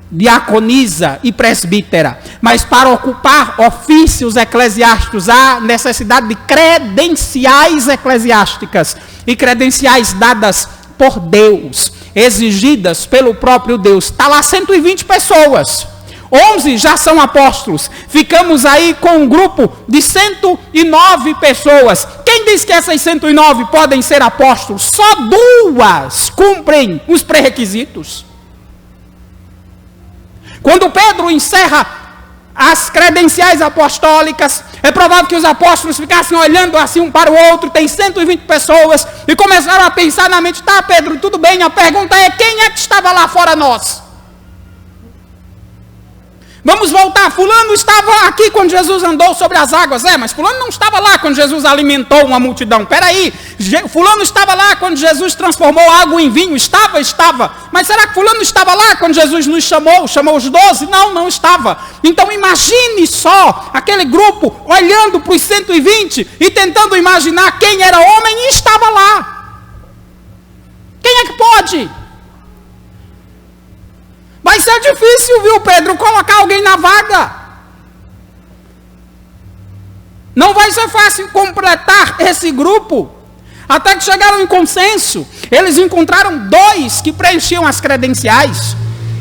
diaconisa e presbítera. Mas para ocupar ofícios eclesiásticos há necessidade de credenciais eclesiásticas e credenciais dadas por Deus, exigidas pelo próprio Deus. Está lá 120 pessoas. 11 já são apóstolos. Ficamos aí com um grupo de 109 pessoas. Quem diz que essas 109 podem ser apóstolos? Só 2 cumprem os pré-requisitos. Quando Pedro encerra as credenciais apostólicas. É provável que os apóstolos ficassem olhando assim um para o outro, tem 120 pessoas, e começaram a pensar na mente: tá, Pedro, tudo bem, a pergunta é: quem é que estava lá fora nós? Vamos voltar, fulano estava aqui quando Jesus andou sobre as águas. Mas fulano não estava lá quando Jesus alimentou uma multidão. Peraí, fulano estava lá quando Jesus transformou água em vinho. Estava. Mas será que fulano estava lá quando Jesus nos chamou os 12? Não estava. Então imagine só aquele grupo olhando para os 120 e tentando imaginar quem era homem e estava lá. Quem é que pode? Vai ser difícil, viu, Pedro, colocar alguém na vaga. Não vai ser fácil completar esse grupo. Até que chegaram em consenso. Eles encontraram 2 que preenchiam as credenciais.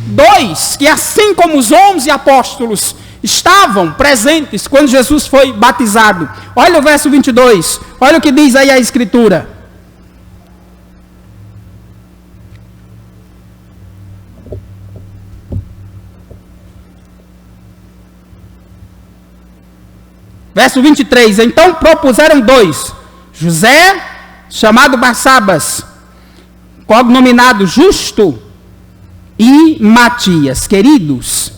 2 que, assim como os 11 apóstolos, estavam presentes quando Jesus foi batizado. Olha o verso 22. Olha o que diz aí a Escritura. Verso 23, então propuseram 2, José, chamado Barsabas, cognominado Justo, e Matias. Queridos,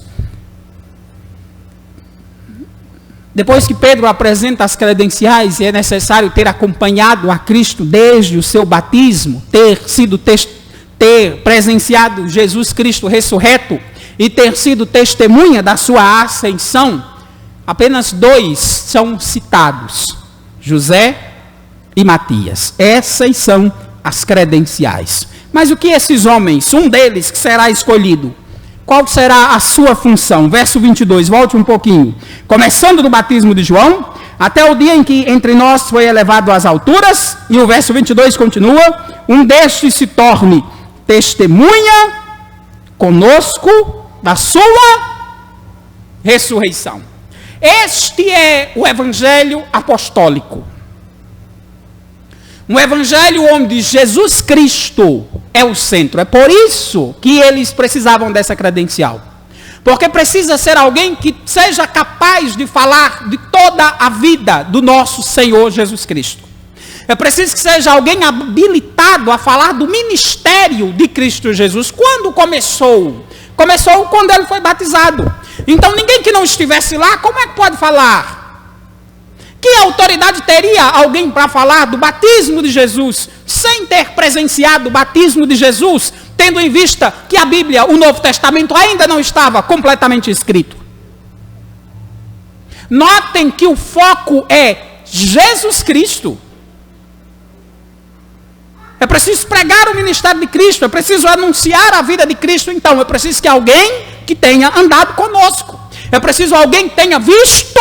depois que Pedro apresenta as credenciais, é necessário ter acompanhado a Cristo desde o seu batismo, ter presenciado Jesus Cristo ressurreto e ter sido testemunha da sua ascensão. Apenas 2 são citados, José e Matias. Essas são as credenciais. Mas o que esses homens, um deles que será escolhido, qual será a sua função? Verso 22, volte um pouquinho. Começando do batismo de João, até o dia em que entre nós foi elevado às alturas, e o verso 22 continua, um destes se torne testemunha conosco da sua ressurreição. Este é o evangelho apostólico. Um evangelho onde Jesus Cristo é o centro. É por isso que eles precisavam dessa credencial. Porque precisa ser alguém que seja capaz de falar de toda a vida do nosso Senhor Jesus Cristo. É preciso que seja alguém habilitado a falar do ministério de Cristo Jesus. Quando começou? Começou quando ele foi batizado. Então ninguém que não estivesse lá, como é que pode falar? Que autoridade teria alguém para falar do batismo de Jesus, sem ter presenciado o batismo de Jesus, tendo em vista que a Bíblia, o Novo Testamento, ainda não estava completamente escrito? Notem que o foco é Jesus Cristo. É preciso pregar o ministério de Cristo, é preciso anunciar a vida de Cristo. Então, é preciso que alguém que tenha andado conosco, é preciso alguém que tenha visto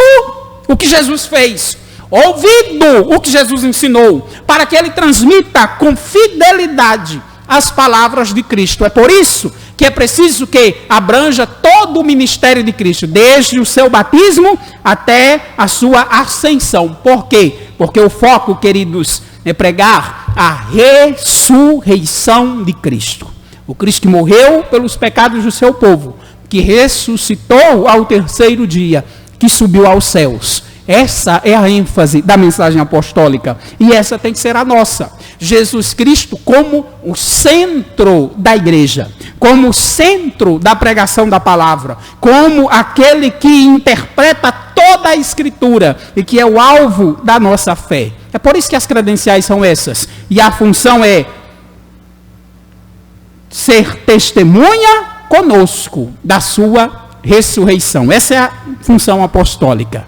o que Jesus fez, ouvido o que Jesus ensinou, para que ele transmita com fidelidade as palavras de Cristo. É por isso que é preciso que abranja todo o ministério de Cristo, desde o seu batismo até a sua ascensão. Por quê? Porque o foco, queridos, é pregar a ressurreição de Cristo. O Cristo que morreu pelos pecados do seu povo, que ressuscitou ao terceiro dia, que subiu aos céus. Essa é a ênfase da mensagem apostólica. E essa tem que ser a nossa. Jesus Cristo como o centro da igreja, como o centro da pregação da palavra, como aquele que interpreta toda a Escritura e que é o alvo da nossa fé. É por isso que as credenciais são essas. E a função é ser testemunha conosco da sua ressurreição. Essa é a função apostólica.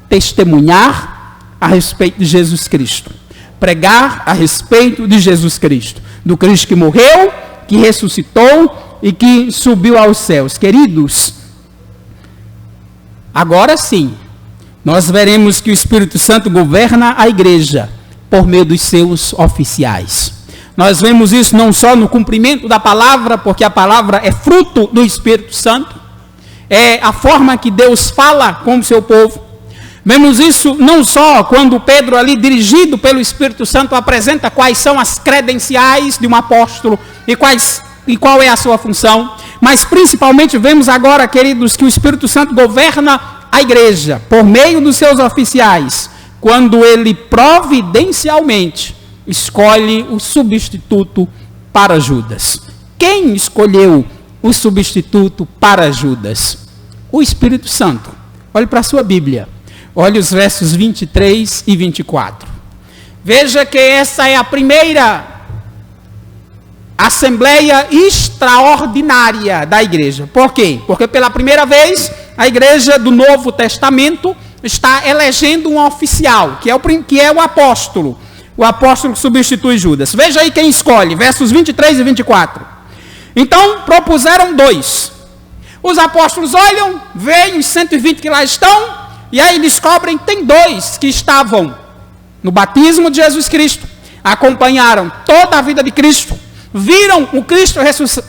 Testemunhar a respeito de Jesus Cristo. Pregar a respeito de Jesus Cristo. Do Cristo que morreu, que ressuscitou e que subiu aos céus. Queridos, agora sim, nós veremos que o Espírito Santo governa a igreja por meio dos seus oficiais. Nós vemos isso não só no cumprimento da palavra, porque a palavra é fruto do Espírito Santo, é a forma que Deus fala com o seu povo. Vemos isso não só quando Pedro, ali dirigido pelo Espírito Santo, apresenta quais são as credenciais de um apóstolo e qual é a sua função, mas principalmente vemos agora, queridos, que o Espírito Santo governa a igreja, por meio dos seus oficiais, quando ele providencialmente escolhe o substituto para Judas. Quem escolheu o substituto para Judas? O Espírito Santo. Olhe para a sua Bíblia. Olhe os versos 23 e 24. Veja que essa é a primeira assembleia extraordinária da igreja. Por quê? Porque pela primeira vez a igreja do Novo Testamento está elegendo um oficial, que é o apóstolo. O apóstolo que substitui Judas. Veja aí quem escolhe, versos 23 e 24. Então, propuseram 2. Os apóstolos olham, veem os 120 que lá estão, e aí descobrem que tem 2 que estavam no batismo de Jesus Cristo, acompanharam toda a vida de Cristo, viram o Cristo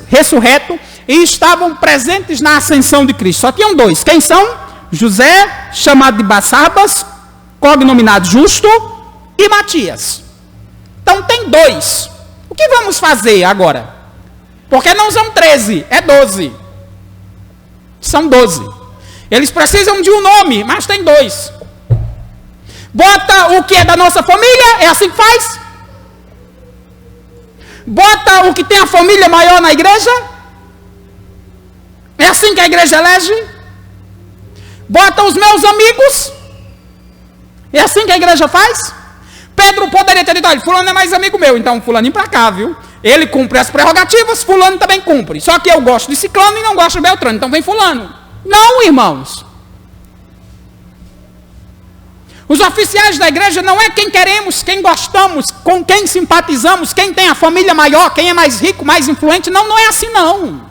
ressurreto e estavam presentes na ascensão de Cristo. Só tinham 2. Quem são? José, chamado de Barsabas, cognominado Justo, e Matias. Então tem 2. O que vamos fazer agora? Porque não são 13, é 12. São 12. Eles precisam de um nome, mas tem 2. Bota o que é da nossa família, é assim que faz? Bota o que tem a família maior na igreja? É assim que a igreja elege? Bota os meus amigos? É assim que a igreja faz? Pedro poderia ter dito, olha, fulano é mais amigo meu, então fulaninho para cá, viu? Ele cumpre as prerrogativas, fulano também cumpre. Só que eu gosto de ciclano e não gosto de beltrano, então vem fulano. Não, irmãos. Os oficiais da igreja não é quem queremos, quem gostamos, com quem simpatizamos, quem tem a família maior, quem é mais rico, mais influente. Não, não é assim não.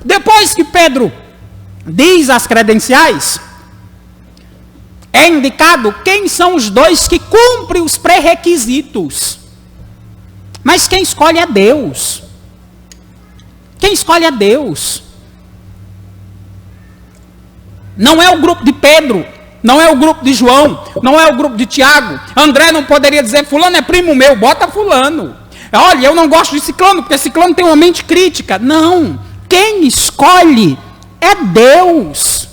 Depois que Pedro diz as credenciais, é indicado quem são os 2 que cumprem os pré-requisitos. Mas quem escolhe é Deus. Quem escolhe é Deus. Não é o grupo de Pedro, não é o grupo de João, não é o grupo de Tiago. André não poderia dizer, fulano é primo meu, bota fulano. Olha, eu não gosto de ciclano, porque ciclano tem uma mente crítica. Não, quem escolhe é Deus.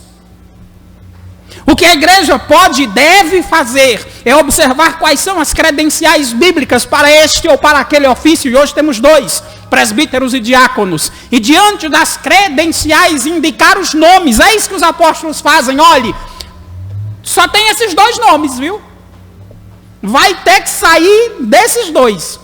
O que a igreja pode e deve fazer é observar quais são as credenciais bíblicas para este ou para aquele ofício. E hoje temos 2, presbíteros e diáconos. E diante das credenciais indicar os nomes. É isso que os apóstolos fazem. Olhe, só tem esses 2 nomes, viu? Vai ter que sair desses 2.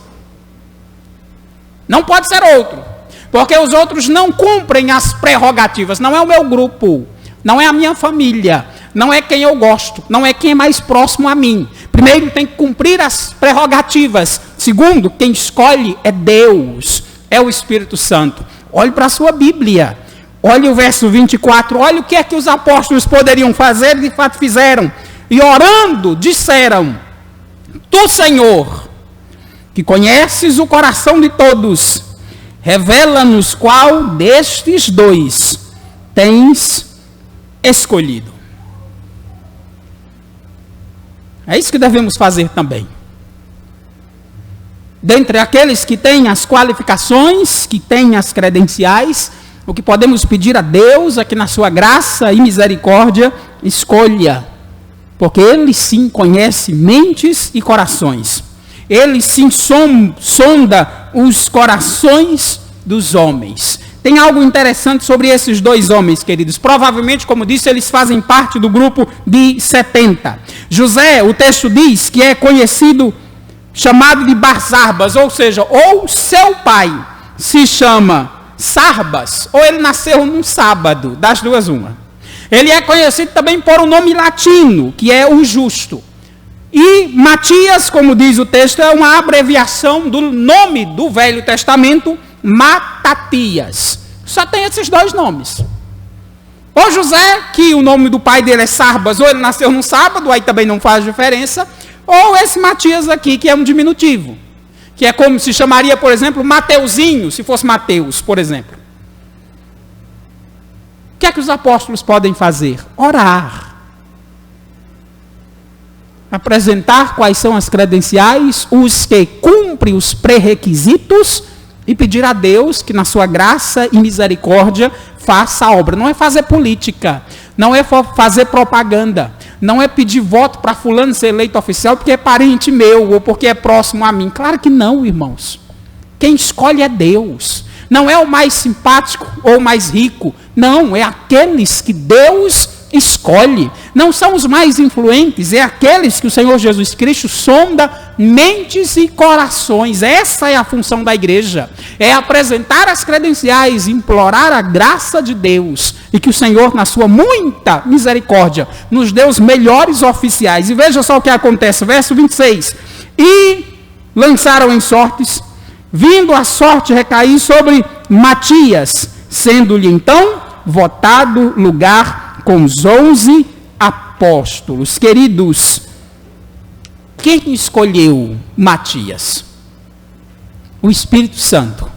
Não pode ser outro. Porque os outros não cumprem as prerrogativas. Não é o meu grupo. Não é a minha família. Não é quem eu gosto, não é quem é mais próximo a mim. Primeiro, tem que cumprir as prerrogativas. Segundo, quem escolhe é Deus, é o Espírito Santo. Olhe para a sua Bíblia. Olhe o verso 24. Olhe o que é que os apóstolos poderiam fazer, de fato fizeram. E orando, disseram, Tu, Senhor, que conheces o coração de todos, revela-nos qual destes 2 tens escolhido. É isso que devemos fazer também. Dentre aqueles que têm as qualificações, que têm as credenciais, o que podemos pedir a Deus é que na sua graça e misericórdia escolha. Porque Ele sim conhece mentes e corações. Ele sim sonda os corações dos homens. Tem algo interessante sobre esses 2 homens, queridos. Provavelmente, como disse, eles fazem parte do grupo de 70. José, o texto diz que é conhecido, chamado de Barsabas, ou seja, ou seu pai se chama Sarbas, ou ele nasceu num sábado, das duas uma. Ele é conhecido também por um nome latino, que é o Justo. E Matias, como diz o texto, é uma abreviação do nome do Velho Testamento, Matatias. Só tem esses 2 nomes. Ou José, que o nome do pai dele é Sarbas, ou ele nasceu num sábado, aí também não faz diferença. Ou esse Matias aqui, que é um diminutivo. Que é como se chamaria, por exemplo, Mateuzinho, se fosse Mateus, por exemplo. O que é que os apóstolos podem fazer? Orar. Apresentar quais são as credenciais, os que cumprem os pré-requisitos, e pedir a Deus que na sua graça e misericórdia faça a obra. Não é fazer política, não é fazer propaganda, não é pedir voto para fulano ser eleito oficial porque é parente meu ou porque é próximo a mim. Claro que não, irmãos. Quem escolhe é Deus. Não é o mais simpático ou o mais rico. Não, é aqueles que Deus escolhe. Não são os mais influentes, é aqueles que o Senhor Jesus Cristo sonda mentes e corações. Essa é a função da igreja. É apresentar as credenciais, implorar a graça de Deus. E que o Senhor, na sua muita misericórdia, nos dê os melhores oficiais. E veja só o que acontece, verso 26. E lançaram em sortes, vindo a sorte recair sobre Matias, sendo-lhe então votado lugar com os 11 apóstolos. Queridos, quem escolheu Matias? O Espírito Santo.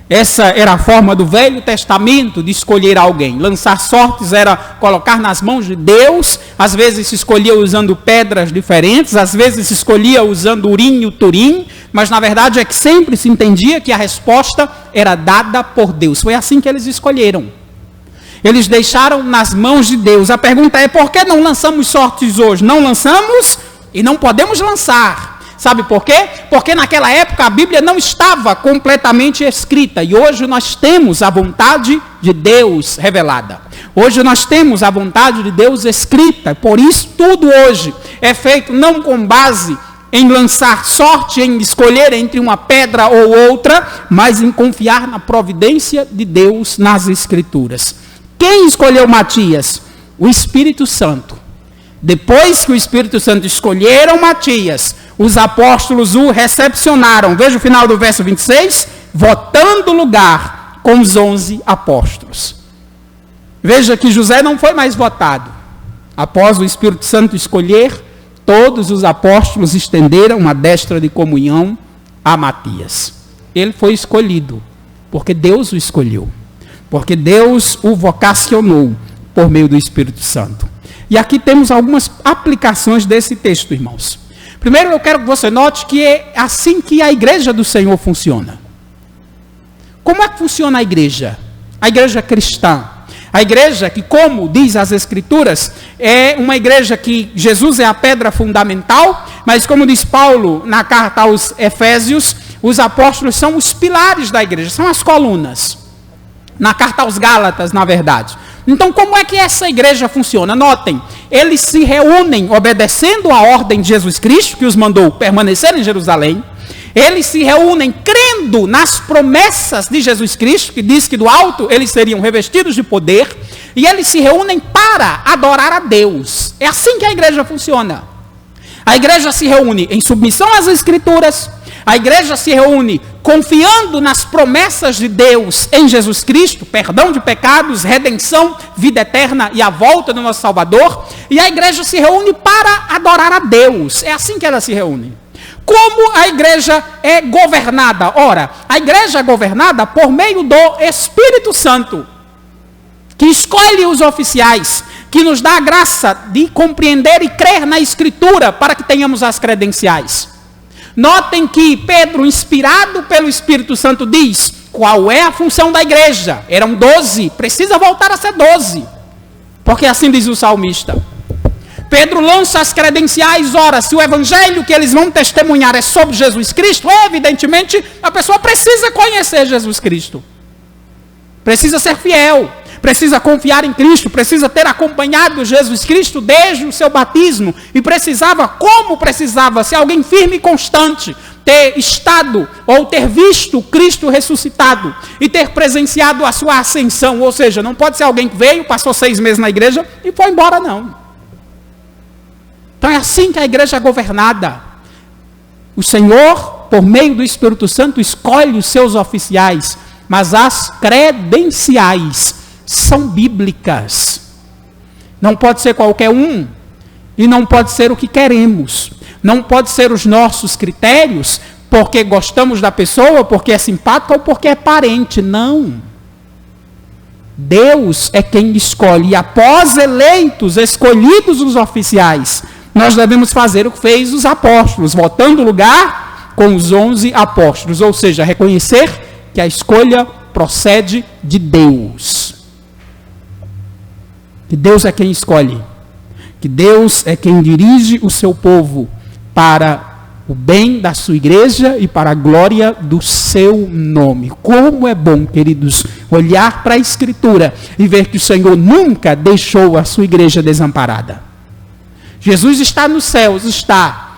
Essa era a forma do Velho Testamento de escolher alguém. Lançar sortes era colocar nas mãos de Deus. Às vezes se escolhia usando pedras diferentes, às vezes se escolhia usando urim e turim, mas na verdade é que sempre se entendia que a resposta era dada por Deus. Foi assim que eles escolheram. Eles deixaram nas mãos de Deus. A pergunta é: por que não lançamos sortes hoje? Não lançamos e não podemos lançar. Sabe por quê? Porque naquela época a Bíblia não estava completamente escrita. E hoje nós temos a vontade de Deus revelada. Hoje nós temos a vontade de Deus escrita. Por isso tudo hoje é feito não com base em lançar sorte, em escolher entre uma pedra ou outra, mas em confiar na providência de Deus nas Escrituras. Quem escolheu Matias? O Espírito Santo. Depois que o Espírito Santo escolheram Matias, os apóstolos o recepcionaram. Veja o final do verso 26. Votando lugar com os 11 apóstolos. Veja que José não foi mais votado. Após o Espírito Santo escolher, todos os apóstolos estenderam uma destra de comunhão a Matias. Ele foi escolhido, porque Deus o escolheu. Porque Deus o vocacionou por meio do Espírito Santo. E aqui temos algumas aplicações desse texto, irmãos. Primeiro, eu quero que você note que é assim que a igreja do Senhor funciona. Como é que funciona a igreja? A igreja cristã. A igreja que, como diz as Escrituras, é uma igreja que Jesus é a pedra fundamental, mas como diz Paulo na carta aos Efésios, os apóstolos são os pilares da igreja, são as colunas. Na carta aos Gálatas, na verdade. Então, como é que essa igreja funciona? Notem, eles se reúnem obedecendo a ordem de Jesus Cristo, que os mandou permanecer em Jerusalém. Eles se reúnem crendo nas promessas de Jesus Cristo, que diz que do alto eles seriam revestidos de poder. E eles se reúnem para adorar a Deus. É assim que a igreja funciona. A igreja se reúne em submissão às Escrituras. A igreja se reúne confiando nas promessas de Deus em Jesus Cristo, perdão de pecados, redenção, vida eterna e a volta do nosso Salvador. E a igreja se reúne para adorar a Deus. É assim que ela se reúne. Como a igreja é governada? Ora, a igreja é governada por meio do Espírito Santo, que escolhe os oficiais, que nos dá a graça de compreender e crer na Escritura para que tenhamos as credenciais. Notem que Pedro, inspirado pelo Espírito Santo, diz qual é a função da igreja. Eram 12, precisa voltar a ser 12, porque assim diz o salmista. Pedro lança as credenciais. Ora, se o evangelho que eles vão testemunhar é sobre Jesus Cristo, evidentemente a pessoa precisa conhecer Jesus Cristo. Precisa ser fiel. Precisa confiar em Cristo, precisa ter acompanhado Jesus Cristo desde o seu batismo, e precisava ser alguém firme e constante, ter estado ou ter visto Cristo ressuscitado e ter presenciado a sua ascensão. Ou seja, não pode ser alguém que veio, passou 6 meses na igreja e foi embora, não. Então é assim que a igreja é governada. O Senhor, por meio do Espírito Santo, escolhe os seus oficiais, mas as credenciais são bíblicas. Não pode ser qualquer um, e não pode ser o que queremos. Não pode ser os nossos critérios, porque gostamos da pessoa, porque é simpática ou porque é parente. Não. Deus é quem escolhe. E após eleitos, escolhidos os oficiais, nós devemos fazer o que fez os apóstolos, votando lugar com os 11 apóstolos. Ou seja, reconhecer que a escolha procede de Deus. Que Deus é quem escolhe. Que Deus é quem dirige o seu povo para o bem da sua igreja e para a glória do seu nome. Como é bom, queridos, olhar para a Escritura e ver que o Senhor nunca deixou a sua igreja desamparada. Jesus está nos céus, está,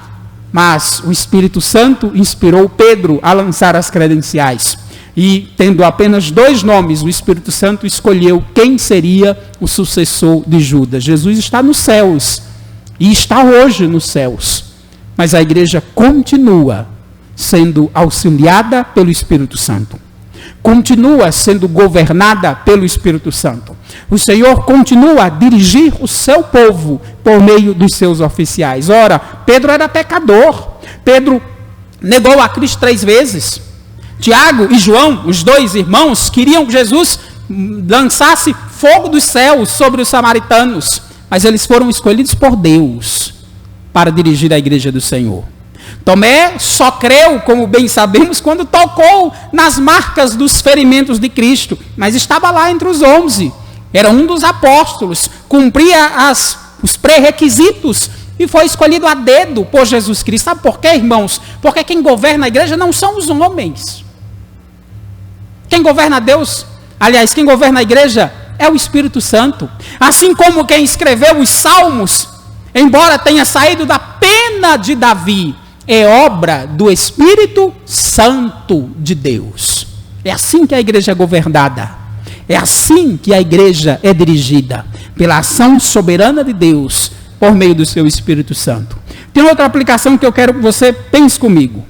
mas o Espírito Santo inspirou Pedro a lançar as credenciais. E, tendo apenas 2 nomes, o Espírito Santo escolheu quem seria o sucessor de Judas. Jesus está nos céus e está hoje nos céus. Mas a igreja continua sendo auxiliada pelo Espírito Santo. Continua sendo governada pelo Espírito Santo. O Senhor continua a dirigir o seu povo por meio dos seus oficiais. Ora, Pedro era pecador. Pedro negou a Cristo 3 vezes. Tiago e João, os 2 irmãos, queriam que Jesus lançasse fogo dos céus sobre os samaritanos. Mas eles foram escolhidos por Deus para dirigir a igreja do Senhor. Tomé só creu, como bem sabemos, quando tocou nas marcas dos ferimentos de Cristo, mas estava lá entre os 11, era um dos apóstolos, cumpria os pré-requisitos e foi escolhido a dedo por Jesus Cristo. Sabe por quê, irmãos? Porque quem governa a igreja não são os homens. Quem governa Deus, aliás, quem governa a igreja é o Espírito Santo. Assim como quem escreveu os Salmos, embora tenha saído da pena de Davi, é obra do Espírito Santo de Deus. É assim que a igreja é governada. É assim que a igreja é dirigida, pela ação soberana de Deus, por meio do seu Espírito Santo. Tem outra aplicação que eu quero que você pense comigo.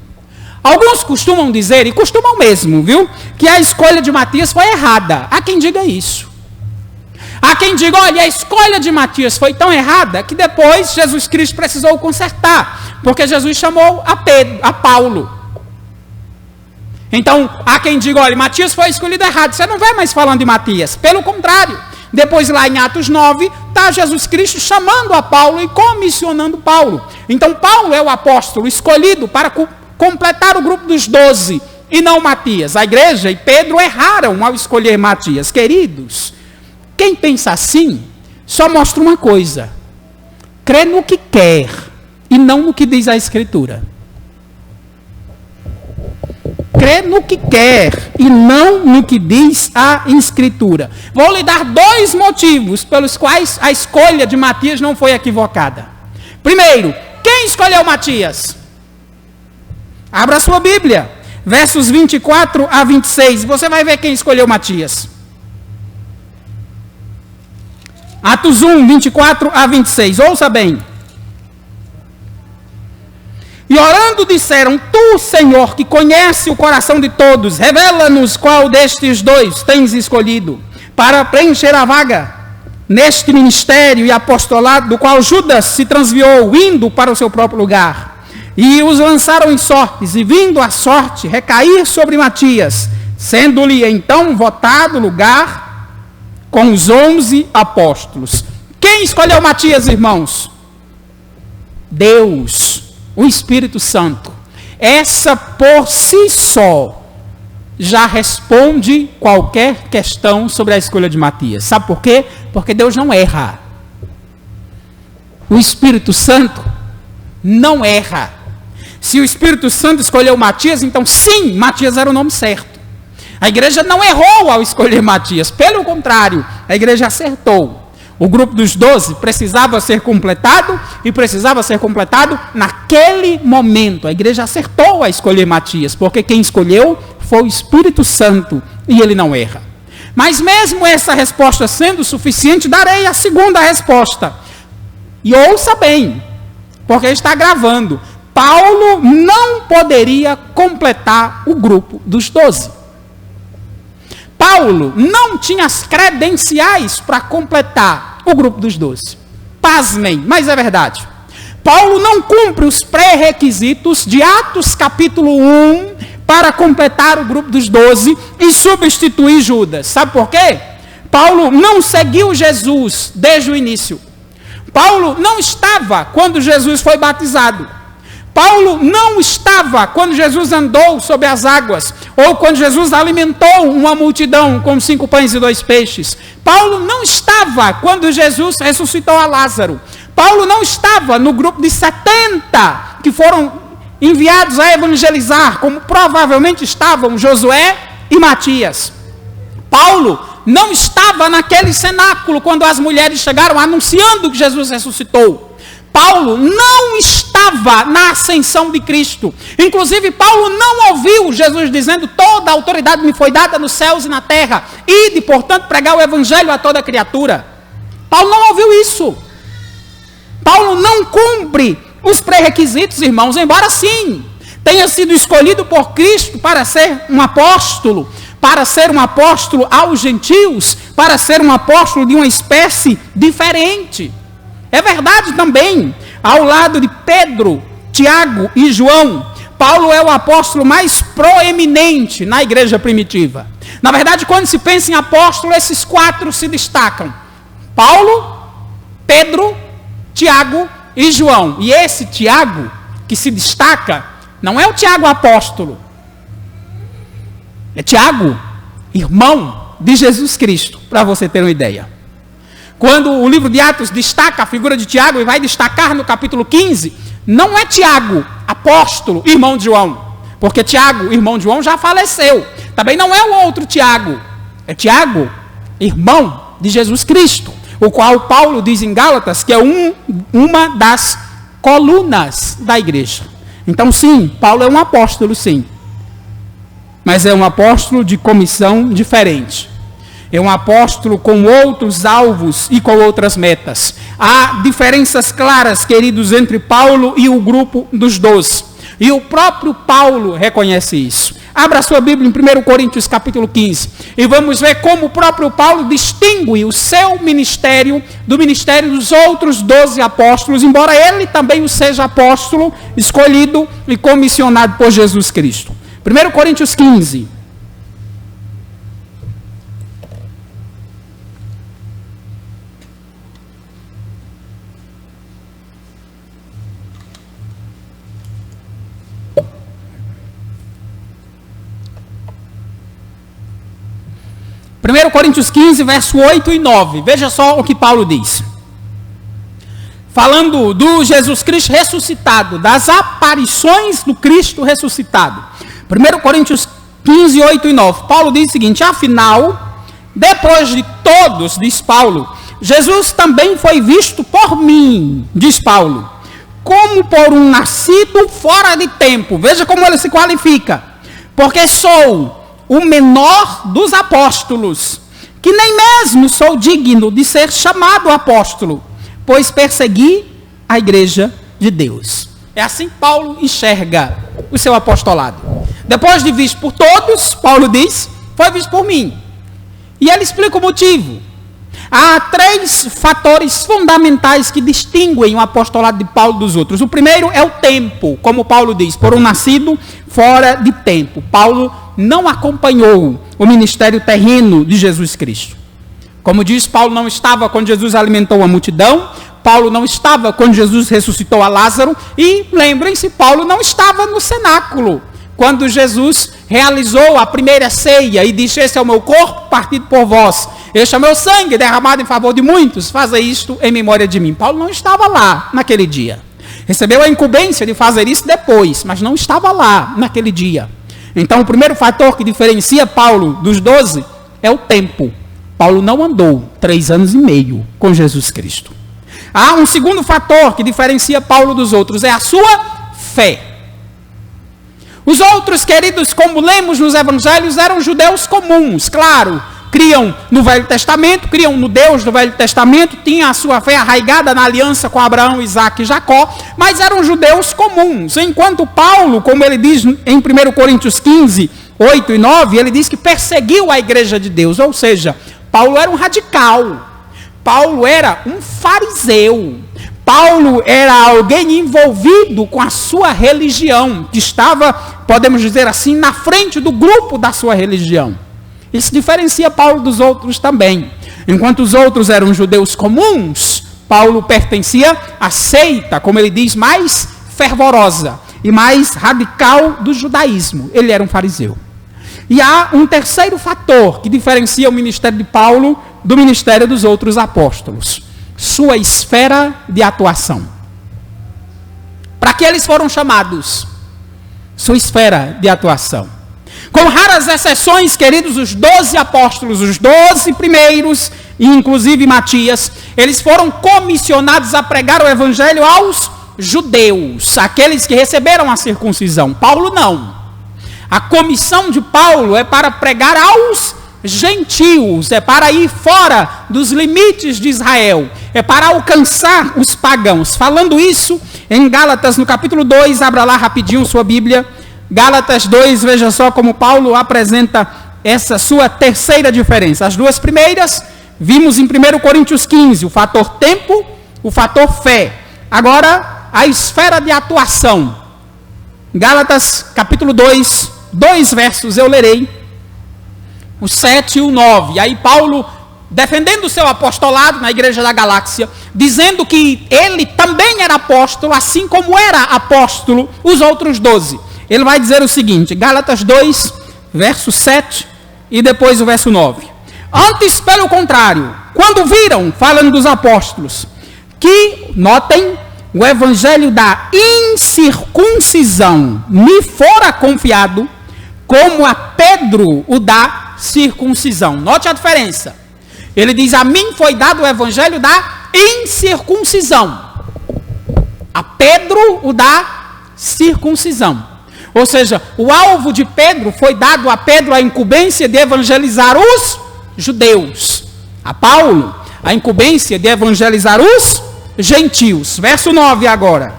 Alguns costumam dizer, e costumam mesmo, viu, que a escolha de Matias foi errada. Há quem diga isso. Há quem diga, olha, a escolha de Matias foi tão errada que depois Jesus Cristo precisou consertar, porque Jesus chamou a Paulo. Então, há quem diga, olha, Matias foi escolhido errado, você não vai mais falando de Matias. Pelo contrário, depois lá em Atos 9, está Jesus Cristo chamando a Paulo e comissionando Paulo. Então, Paulo é o apóstolo escolhido para completar o grupo dos 12, e não Matias. A igreja e Pedro erraram ao escolher Matias. Queridos, quem pensa assim, só mostra uma coisa: crê no que quer e não no que diz a Escritura. Crê no que quer e não no que diz a Escritura. Vou lhe dar 2 motivos pelos quais a escolha de Matias não foi equivocada. Primeiro, quem escolheu Matias? Abra a sua Bíblia, versos 24 a 26, você vai ver quem escolheu Matias. Atos 1, 24 a 26, ouça bem. E orando disseram, tu, Senhor, que conhece o coração de todos, revela-nos qual destes 2 tens escolhido, para preencher a vaga neste ministério e apostolado, do qual Judas se transviou, indo para o seu próprio lugar. E os lançaram em sortes, e vindo a sorte recair sobre Matias, sendo-lhe então votado lugar com os 11 apóstolos. Quem escolheu Matias, irmãos? Deus, o Espírito Santo. Essa por si só já responde qualquer questão sobre a escolha de Matias. Sabe por quê? Porque Deus não erra. O Espírito Santo não erra. Se o Espírito Santo escolheu Matias, então sim, Matias era o nome certo. A igreja não errou ao escolher Matias, pelo contrário, a igreja acertou. O grupo dos 12 precisava ser completado, e precisava ser completado naquele momento. A igreja acertou a escolher Matias, porque quem escolheu foi o Espírito Santo, e ele não erra. Mas mesmo essa resposta sendo suficiente, darei a segunda resposta. E ouça bem, porque está gravando. Paulo não poderia completar o grupo dos 12. Paulo não tinha as credenciais para completar o grupo dos 12. Pasmem, mas é verdade. Paulo não cumpre os pré-requisitos de Atos capítulo 1 para completar o grupo dos 12 e substituir Judas. Sabe por quê? Paulo não seguiu Jesus desde o início. Paulo não estava quando Jesus foi batizado. Paulo não estava quando Jesus andou sobre as águas, ou quando Jesus alimentou uma multidão com 5 pães e 2 peixes. Paulo não estava quando Jesus ressuscitou a Lázaro. Paulo não estava no grupo de 70 que foram enviados a evangelizar, como provavelmente estavam Josué e Matias. Paulo não estava naquele cenáculo quando as mulheres chegaram anunciando que Jesus ressuscitou. Paulo não estava na ascensão de Cristo. Inclusive, Paulo não ouviu Jesus dizendo: toda a autoridade me foi dada nos céus e na terra, ide, portanto, pregar o evangelho a toda criatura. Paulo não ouviu isso. Paulo não cumpre os pré-requisitos, irmãos, embora sim tenha sido escolhido por Cristo para ser um apóstolo aos gentios, para ser um apóstolo de uma espécie diferente. É verdade também, ao lado de Pedro, Tiago e João, Paulo é o apóstolo mais proeminente na igreja primitiva. Na verdade, quando se pensa em apóstolo, esses 4 se destacam: Paulo, Pedro, Tiago e João. E esse Tiago que se destaca não é o Tiago apóstolo, é Tiago, irmão de Jesus Cristo, para você ter uma ideia. Quando o livro de Atos destaca a figura de Tiago, e vai destacar no capítulo 15, não é Tiago, apóstolo, irmão de João, porque Tiago, irmão de João, já faleceu. Também não é o outro Tiago, é Tiago, irmão de Jesus Cristo, o qual Paulo diz em Gálatas que é uma das colunas da igreja. Então sim, Paulo é um apóstolo sim, mas é um apóstolo de comissão diferente. É um apóstolo com outros alvos e com outras metas. Há diferenças claras, queridos, entre Paulo e o grupo dos 12. E o próprio Paulo reconhece isso. Abra sua Bíblia em 1 Coríntios capítulo 15. E vamos ver como o próprio Paulo distingue o seu ministério do ministério dos outros 12 apóstolos, embora ele também o seja apóstolo, escolhido e comissionado por Jesus Cristo. 1 Coríntios 15. Coríntios 15, verso 8 e 9. Veja só o que Paulo diz. Falando do Jesus Cristo ressuscitado, das aparições do Cristo ressuscitado. 1 Coríntios 15, 8 e 9. Paulo diz o seguinte: afinal, depois de todos, diz Paulo, Jesus também foi visto por mim, diz Paulo, como por um nascido fora de tempo. Veja como ele se qualifica. Porque sou o menor dos apóstolos, que nem mesmo sou digno de ser chamado apóstolo, pois persegui a igreja de Deus. É assim que Paulo enxerga o seu apostolado. Depois de visto por todos, Paulo diz, foi visto por mim. E ele explica o motivo. Há 3 fatores fundamentais que distinguem o apostolado de Paulo dos outros. O primeiro é o tempo, como Paulo diz, por um nascido fora de tempo. Paulo não acompanhou o ministério terreno de Jesus Cristo. Como diz, Paulo não estava quando Jesus alimentou a multidão, Paulo não estava quando Jesus ressuscitou a Lázaro, e lembrem-se, Paulo não estava no cenáculo quando Jesus realizou a primeira ceia e disse: esse é o meu corpo partido por vós, este é o meu sangue derramado em favor de muitos, fazei isto em memória de mim. Paulo não estava lá naquele dia. Recebeu a incumbência de fazer isso depois, mas não estava lá naquele dia. Então o primeiro fator que diferencia Paulo dos 12 é o tempo. Paulo não andou 3 anos e meio com Jesus Cristo. Há um segundo fator que diferencia Paulo dos outros, é a sua fé. Os outros, queridos, como lemos nos evangelhos, eram judeus comuns, claro, criam no Velho Testamento, criam no Deus do Velho Testamento, tinham a sua fé arraigada na aliança com Abraão, Isaque e Jacó, mas eram judeus comuns. Enquanto Paulo, como ele diz em 1 Coríntios 15, 8 e 9, ele diz que perseguiu a igreja de Deus, ou seja, Paulo era um radical, Paulo era um fariseu, Paulo era alguém envolvido com a sua religião, que estava, podemos dizer assim, na frente do grupo da sua religião. Isso diferencia Paulo dos outros também. Enquanto os outros eram judeus comuns, Paulo pertencia à seita, como ele diz, mais fervorosa e mais radical do judaísmo. Ele era um fariseu. E há um terceiro fator que diferencia o ministério de Paulo do ministério dos outros apóstolos: sua esfera de atuação. Para que eles foram chamados? Sua esfera de atuação. Com raras exceções, queridos, os 12 apóstolos, os 12 primeiros, e inclusive Matias, eles foram comissionados a pregar o evangelho aos judeus, aqueles que receberam a circuncisão. Paulo não. A comissão de Paulo é para pregar aos gentios, é para ir fora dos limites de Israel, é para alcançar os pagãos. Falando isso, em Gálatas, no capítulo 2, abra lá rapidinho sua Bíblia, Gálatas 2, veja só como Paulo apresenta essa sua terceira diferença. As duas primeiras, vimos em 1 Coríntios 15, o fator tempo, o fator fé. Agora, a esfera de atuação. Gálatas, capítulo 2, 2 versos eu lerei, o 7 e o 9. E aí Paulo, defendendo o seu apostolado na igreja da Galáxia, dizendo que ele também era apóstolo, assim como era apóstolo os outros 12. Ele vai dizer o seguinte, Gálatas 2, verso 7 e depois o verso 9. Antes, pelo contrário, quando viram, falando dos apóstolos, que, notem, o evangelho da incircuncisão me fora confiado, como a Pedro o da circuncisão. Note a diferença. Ele diz, a mim foi dado o evangelho da incircuncisão. A Pedro o da circuncisão. Ou seja, o alvo de Pedro foi dado a Pedro a incumbência de evangelizar os judeus. A Paulo, a incumbência de evangelizar os gentios. Verso 9 agora.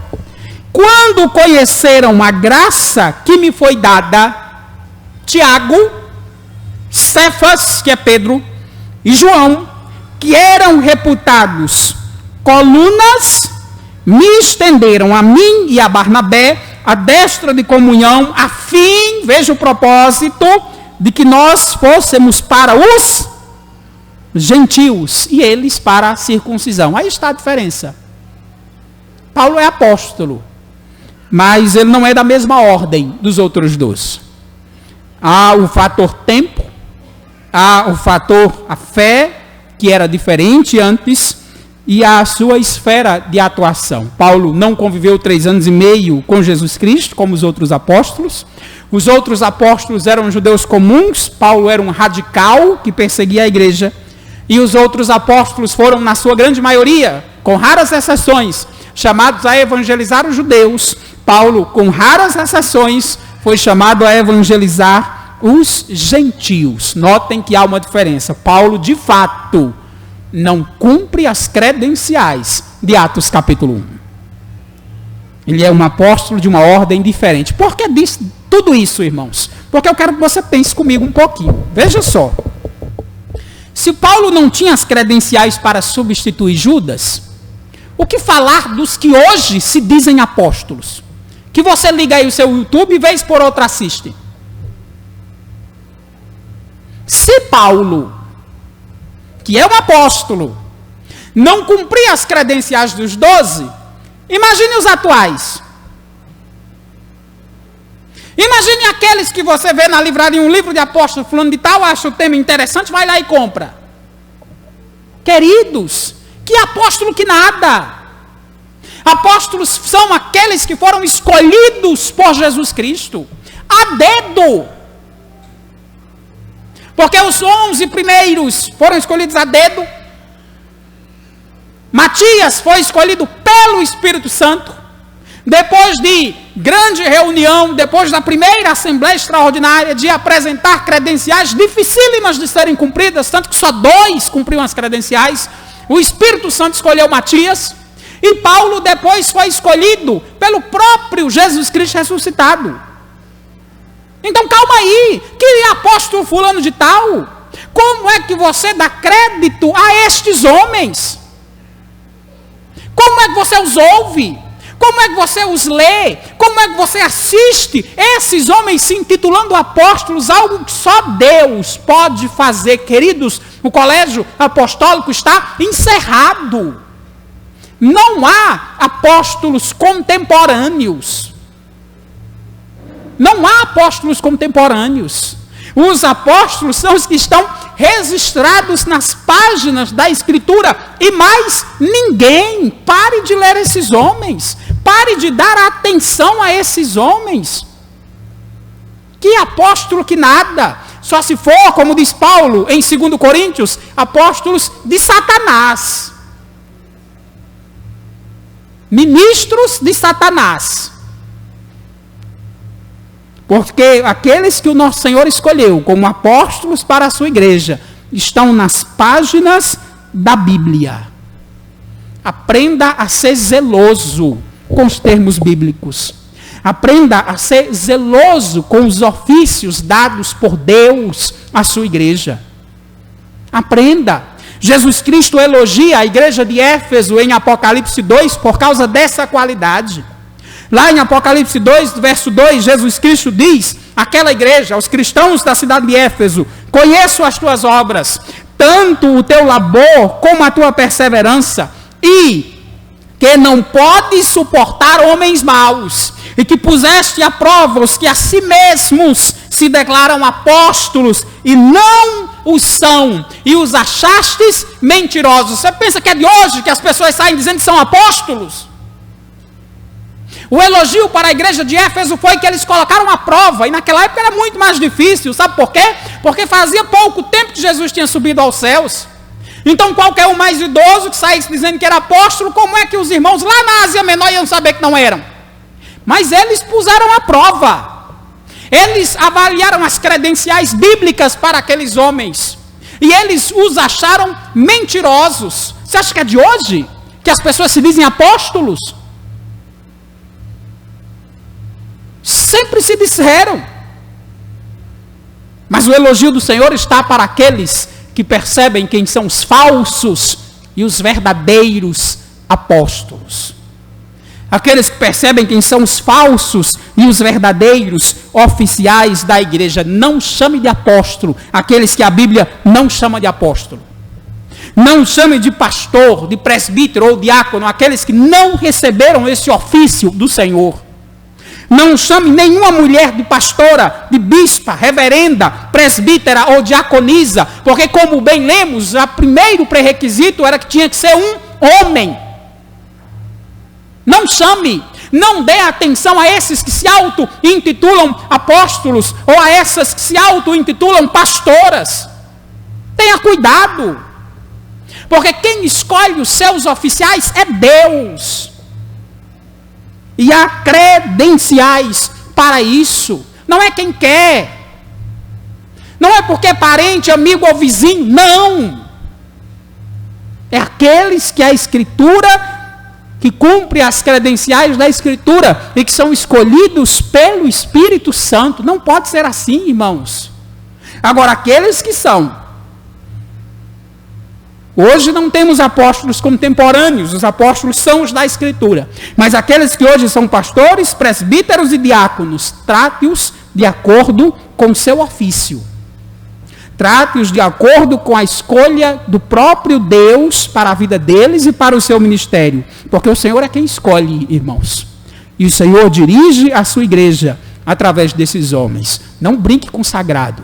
Quando conheceram a graça que me foi dada, Tiago, Cefas, que é Pedro, e João, que eram reputados colunas, me estenderam a mim e a Barnabé a destra de comunhão, a fim, veja o propósito, de que nós fôssemos para os gentios e eles para a circuncisão. Aí está a diferença. Paulo é apóstolo, mas ele não é da mesma ordem dos outros 12. Há o fator tempo, há o fator a fé, que era diferente antes, e a sua esfera de atuação. Paulo não conviveu 3 anos e meio com Jesus Cristo, como os outros apóstolos. Os outros apóstolos eram judeus comuns, Paulo era um radical que perseguia a igreja. E os outros apóstolos foram, na sua grande maioria, com raras exceções, chamados a evangelizar os judeus. Paulo, com raras exceções, foi chamado a evangelizar os gentios. Notem que há uma diferença. Paulo, de fato, não cumpre as credenciais de Atos capítulo 1. Ele é um apóstolo de uma ordem diferente. Por que diz tudo isso, irmãos? Porque eu quero que você pense comigo um pouquinho. Veja só. Se Paulo não tinha as credenciais para substituir Judas, o que falar dos que hoje se dizem apóstolos? Que você liga aí o seu YouTube e vez por outra assiste. Se Paulo, que é um apóstolo, não cumpria as credenciais dos 12, imagine os atuais. Imagine aqueles que você vê na livraria um livro de apóstolo fulano de tal, acha o tema interessante, vai lá e compra. Queridos, que apóstolo que nada. Apóstolos são aqueles que foram escolhidos por Jesus Cristo, a dedo. Porque os 11 primeiros foram escolhidos a dedo. Matias foi escolhido pelo Espírito Santo. Depois de grande reunião, depois da primeira assembleia extraordinária, de apresentar credenciais dificílimas de serem cumpridas, tanto que só 2 cumpriam as credenciais, o Espírito Santo escolheu Matias, e Paulo depois foi escolhido pelo próprio Jesus Cristo ressuscitado. Então calma aí, que apóstolo fulano de tal? Como é que você dá crédito a estes homens? Como é que você os ouve? Como é que você os lê? Como é que você assiste esses homens se intitulando apóstolos? Algo que só Deus pode fazer, queridos. O colégio apostólico está encerrado. não há apóstolos contemporâneos. Não há apóstolos contemporâneos. Os apóstolos são os que estão registrados nas páginas da Escritura. E mais ninguém. Pare de ler esses homens. Pare de dar atenção a esses homens. Que apóstolo que nada. Só se for, como diz Paulo em 2 Coríntios, apóstolos de Satanás. Ministros de Satanás. Porque aqueles que o nosso Senhor escolheu como apóstolos para a sua igreja estão nas páginas da Bíblia. Aprenda a ser zeloso com os termos bíblicos. Aprenda a ser zeloso com os ofícios dados por Deus à sua igreja. Aprenda. Jesus Cristo elogia a igreja de Éfeso em Apocalipse 2 por causa dessa qualidade. Lá em Apocalipse 2, verso 2, Jesus Cristo diz àquela igreja, aos cristãos da cidade de Éfeso: conheço as tuas obras, tanto o teu labor como a tua perseverança, e que não podes suportar homens maus, e que puseste à prova os que a si mesmos se declaram apóstolos e não os são, e os achastes mentirosos. Você pensa que é de hoje que as pessoas saem dizendo que são apóstolos? O elogio para a igreja de Éfeso foi que eles colocaram à prova, e naquela época era muito mais difícil, sabe por quê? Porque fazia pouco tempo que Jesus tinha subido aos céus. Então qualquer um mais idoso que saísse dizendo que era apóstolo, como é que os irmãos lá na Ásia Menor iam saber que não eram? Mas eles puseram à prova. Eles avaliaram as credenciais bíblicas para aqueles homens, e eles os acharam mentirosos. Você acha que é de hoje que as pessoas se dizem apóstolos? Sempre se disseram. Mas o elogio do Senhor está para aqueles que percebem quem são os falsos e os verdadeiros apóstolos. Aqueles que percebem quem são os falsos e os verdadeiros oficiais da igreja. Não chame de apóstolo aqueles que a Bíblia não chama de apóstolo. Não chame de pastor, de presbítero ou diácono aqueles que não receberam esse ofício do Senhor. Não chame nenhuma mulher de pastora, de bispa, reverenda, presbítera ou diaconisa, porque como bem lemos, o primeiro pré-requisito era que tinha que ser um homem. Não chame, não dê atenção a esses que se auto-intitulam apóstolos, ou a essas que se auto-intitulam pastoras. Tenha cuidado, porque quem escolhe os seus oficiais é Deus. E há credenciais para isso. Não é quem quer. Não é porque é parente, amigo ou vizinho. Não. É aqueles que a Escritura, que cumpre as credenciais da Escritura e que são escolhidos pelo Espírito Santo. Não pode ser assim, irmãos. Agora, aqueles que são. Hoje não temos apóstolos contemporâneos, os apóstolos são os da Escritura. Mas aqueles que hoje são pastores, presbíteros e diáconos, trate-os de acordo com o seu ofício. Trate-os de acordo com a escolha do próprio Deus para a vida deles e para o seu ministério. Porque o Senhor é quem escolhe, irmãos. E o Senhor dirige a sua igreja através desses homens. Não brinque com o sagrado.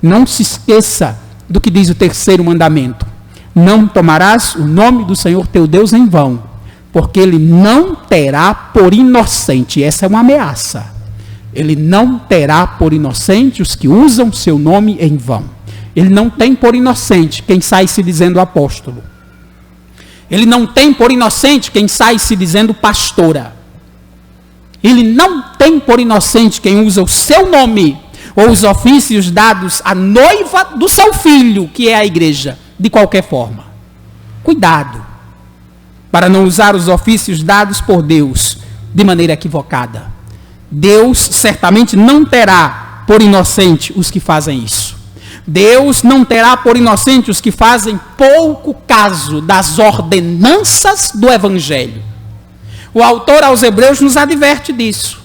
Não se esqueça do que diz o terceiro mandamento. Não tomarás o nome do Senhor teu Deus em vão, porque Ele não terá por inocente. Essa é uma ameaça. Ele não terá por inocente os que usam seu nome em vão. Ele não tem por inocente quem sai se dizendo apóstolo. Ele não tem por inocente quem sai se dizendo pastora. Ele não tem por inocente quem usa o seu nome ou os ofícios dados à noiva do seu filho, que é a igreja, de qualquer forma. Cuidado, para não usar os ofícios dados por Deus de maneira equivocada. Deus certamente não terá por inocente os que fazem isso. Deus não terá por inocente os que fazem pouco caso das ordenanças do Evangelho. O autor aos Hebreus nos adverte disso.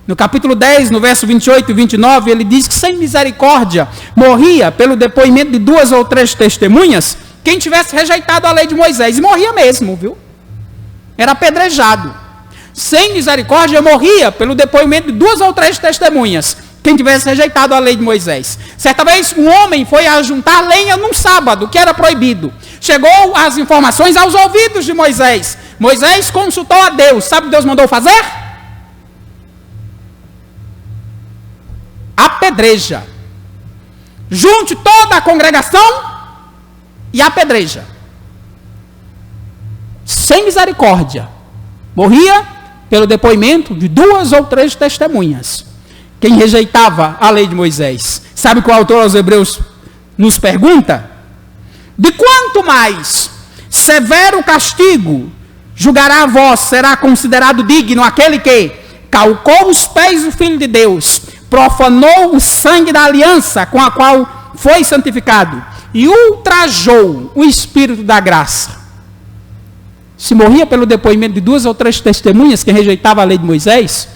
No capítulo 10, no verso 28 e 29, ele diz que sem misericórdia morria pelo depoimento de 2 ou 3 testemunhas quem tivesse rejeitado a lei de Moisés, e morria mesmo, viu? Era apedrejado. Sem misericórdia, morria pelo depoimento de 2 ou 3 testemunhas, quem tivesse rejeitado a lei de Moisés. Certa vez, um homem foi a juntar lenha num sábado, que era proibido. Chegou as informações aos ouvidos de Moisés. Moisés consultou a Deus. Sabe o que Deus mandou fazer? Apedreja. Junte toda a congregação e apedreja. Sem misericórdia. Morria pelo depoimento de 2 ou 3 testemunhas. Quem rejeitava a lei de Moisés. Sabe o que o autor aos Hebreus nos pergunta? De quanto mais severo castigo julgará a vós, será considerado digno aquele que calcou os pés do Filho de Deus, profanou o sangue da aliança com a qual foi santificado e ultrajou o Espírito da graça. Se morria pelo depoimento de 2 ou 3 testemunhas que rejeitava a lei de Moisés,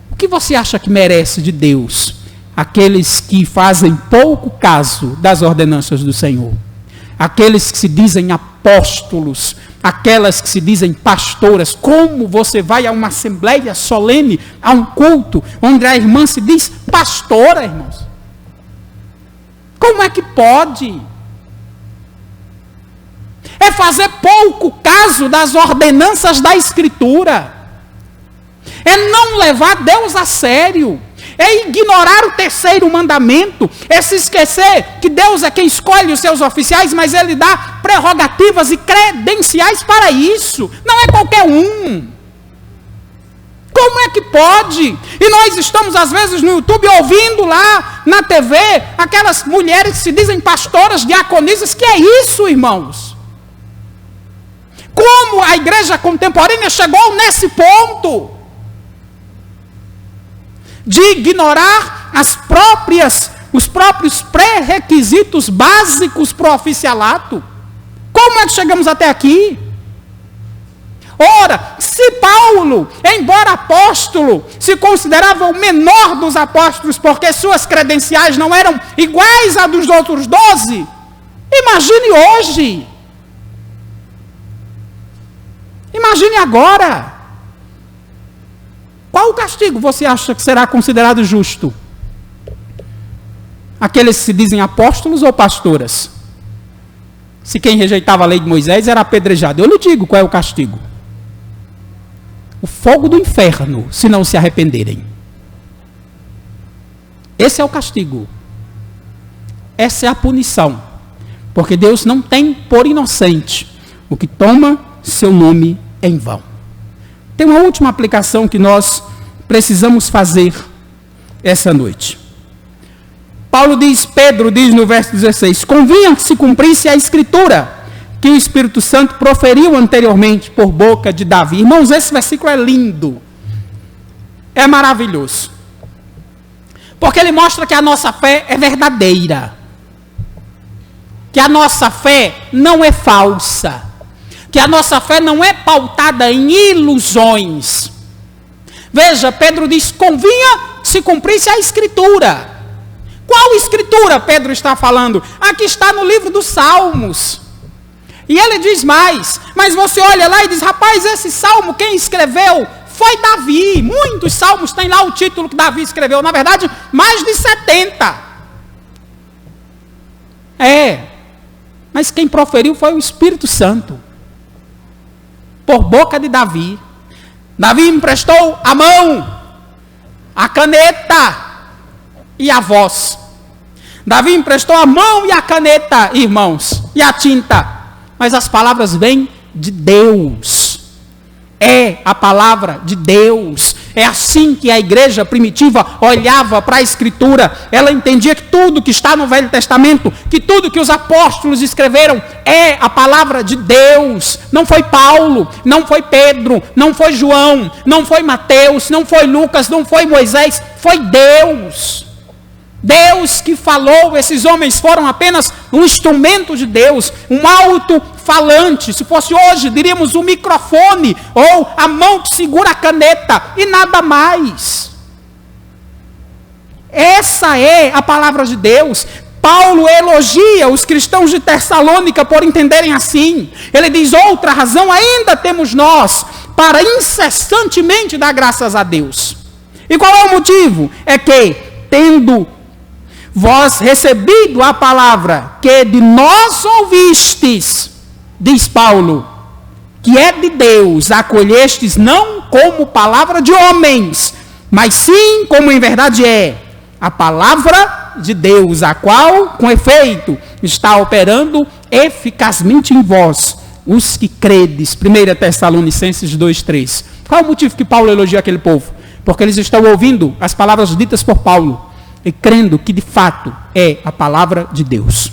o que você acha que merece de Deus aqueles que fazem pouco caso das ordenanças do Senhor? Aqueles que se dizem apóstolos, aquelas que se dizem pastoras. Como você vai a uma assembleia solene, a um culto, onde a irmã se diz pastora, irmãos? Como é que pode? É fazer pouco caso das ordenanças da Escritura. É não levar Deus a sério. É ignorar o 3º mandamento. É se esquecer que Deus é quem escolhe os seus oficiais, mas Ele dá prerrogativas e credenciais para isso. Não é qualquer um. Como é que pode? E nós estamos às vezes no YouTube ouvindo lá na TV aquelas mulheres que se dizem pastoras, diaconisas. Que é isso, irmãos? Como a igreja contemporânea chegou nesse ponto de ignorar os próprios pré-requisitos básicos para o oficialato? Como é que chegamos até aqui? Ora, se Paulo, embora apóstolo, se considerava o menor dos apóstolos porque suas credenciais não eram iguais a dos outros 12, imagine hoje. Imagine agora. Qual o castigo você acha que será considerado justo? Aqueles que se dizem apóstolos ou pastoras? Se quem rejeitava a lei de Moisés era apedrejado. Eu lhe digo qual é o castigo. O fogo do inferno, se não se arrependerem. Esse é o castigo. Essa é a punição. Porque Deus não tem por inocente o que toma seu nome em vão. Tem uma última aplicação que nós precisamos fazer essa noite. Pedro diz no verso 16, convinha que se cumprisse a Escritura que o Espírito Santo proferiu anteriormente por boca de Davi. Irmãos, esse versículo é lindo. É maravilhoso. Porque ele mostra que a nossa fé é verdadeira. Que a nossa fé não é falsa. Que a nossa fé não é pautada em ilusões. Veja, Pedro diz, convinha se cumprisse a Escritura. Qual Escritura Pedro está falando? Aqui está no livro dos Salmos. E ele diz mais, mas você olha lá e diz, rapaz, esse salmo quem escreveu foi Davi. Muitos salmos têm lá o título que Davi escreveu. Na verdade, mais de 70. Mas quem proferiu foi o Espírito Santo. Por boca de Davi. Davi emprestou a mão, a caneta e a voz. Davi emprestou a mão e a caneta, irmãos, e a tinta. Mas as palavras vêm de Deus. É a palavra de Deus. É assim que a igreja primitiva olhava para a Escritura. Ela entendia que tudo que está no Velho Testamento, que tudo que os apóstolos escreveram é a palavra de Deus. Não foi Paulo, não foi Pedro, não foi João, não foi Mateus, não foi Lucas, não foi Moisés, foi Deus. Deus que falou, esses homens foram apenas um instrumento de Deus, um alto-falante. Se fosse hoje, diríamos um microfone, ou a mão que segura a caneta, e nada mais. Essa é a palavra de Deus. Paulo elogia os cristãos de Tessalônica por entenderem assim. Ele diz: outra razão ainda temos nós para incessantemente dar graças a Deus. E qual é o motivo? É que, tendo vós recebido a palavra que de nós ouvistes, diz Paulo, que é de Deus, acolhestes não como palavra de homens, mas sim como em verdade é a palavra de Deus, a qual, com efeito, está operando eficazmente em vós, os que credes. 1 Tessalonicenses 2:3. Qual é o motivo que Paulo elogia aquele povo? Porque eles estão ouvindo as palavras ditas por Paulo e crendo que de fato é a palavra de Deus.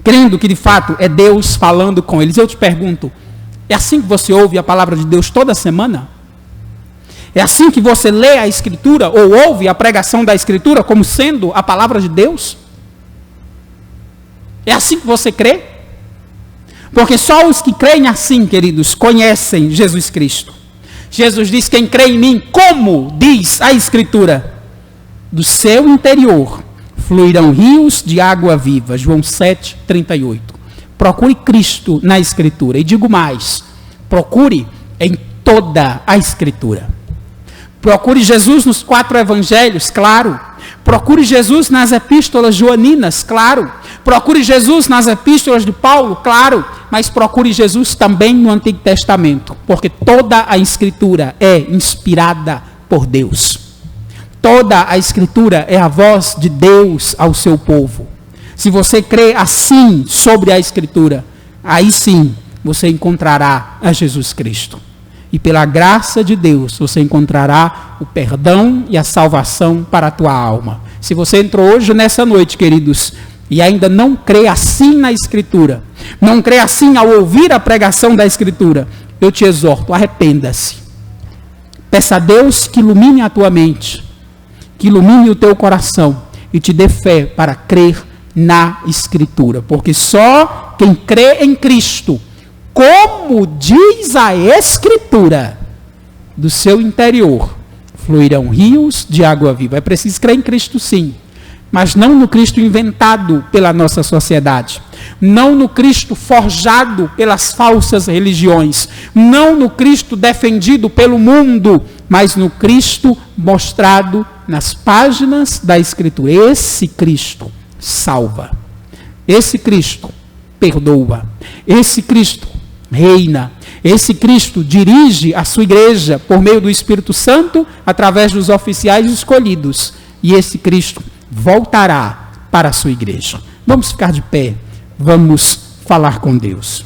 Crendo que de fato é Deus falando com eles. Eu te pergunto, é assim que você ouve a palavra de Deus toda semana? É assim que você lê a Escritura ou ouve a pregação da Escritura como sendo a palavra de Deus? É assim que você crê? Porque só os que creem assim, queridos, conhecem Jesus Cristo. Jesus diz: quem crê em mim, como diz a Escritura, do seu interior fluirão rios de água viva. João 7:38. Procure Cristo na Escritura. E digo mais, procure em toda a Escritura. Procure Jesus nos 4 evangelhos, claro. Procure Jesus nas epístolas joaninas, claro. Procure Jesus nas epístolas de Paulo, claro. Mas procure Jesus também no Antigo Testamento, porque toda a Escritura é inspirada por Deus. Toda a Escritura é a voz de Deus ao seu povo. Se você crê assim sobre a Escritura, aí sim você encontrará a Jesus Cristo. E pela graça de Deus, você encontrará o perdão e a salvação para a tua alma. Se você entrou hoje nessa noite, queridos, e ainda não crê assim na Escritura, não crê assim ao ouvir a pregação da Escritura, eu te exorto, arrependa-se. Peça a Deus que ilumine a tua mente, que ilumine o teu coração e te dê fé para crer na Escritura. Porque só quem crê em Cristo, como diz a Escritura, do seu interior fluirão rios de água viva. É preciso crer em Cristo, sim, mas não no Cristo inventado pela nossa sociedade, não no Cristo forjado pelas falsas religiões, não no Cristo defendido pelo mundo, mas no Cristo mostrado nas páginas da Escritura. Esse Cristo salva, esse Cristo perdoa, esse Cristo reina, esse Cristo dirige a sua igreja por meio do Espírito Santo, através dos oficiais escolhidos, e esse Cristo voltará para a sua igreja. Vamos ficar de pé, vamos falar com Deus.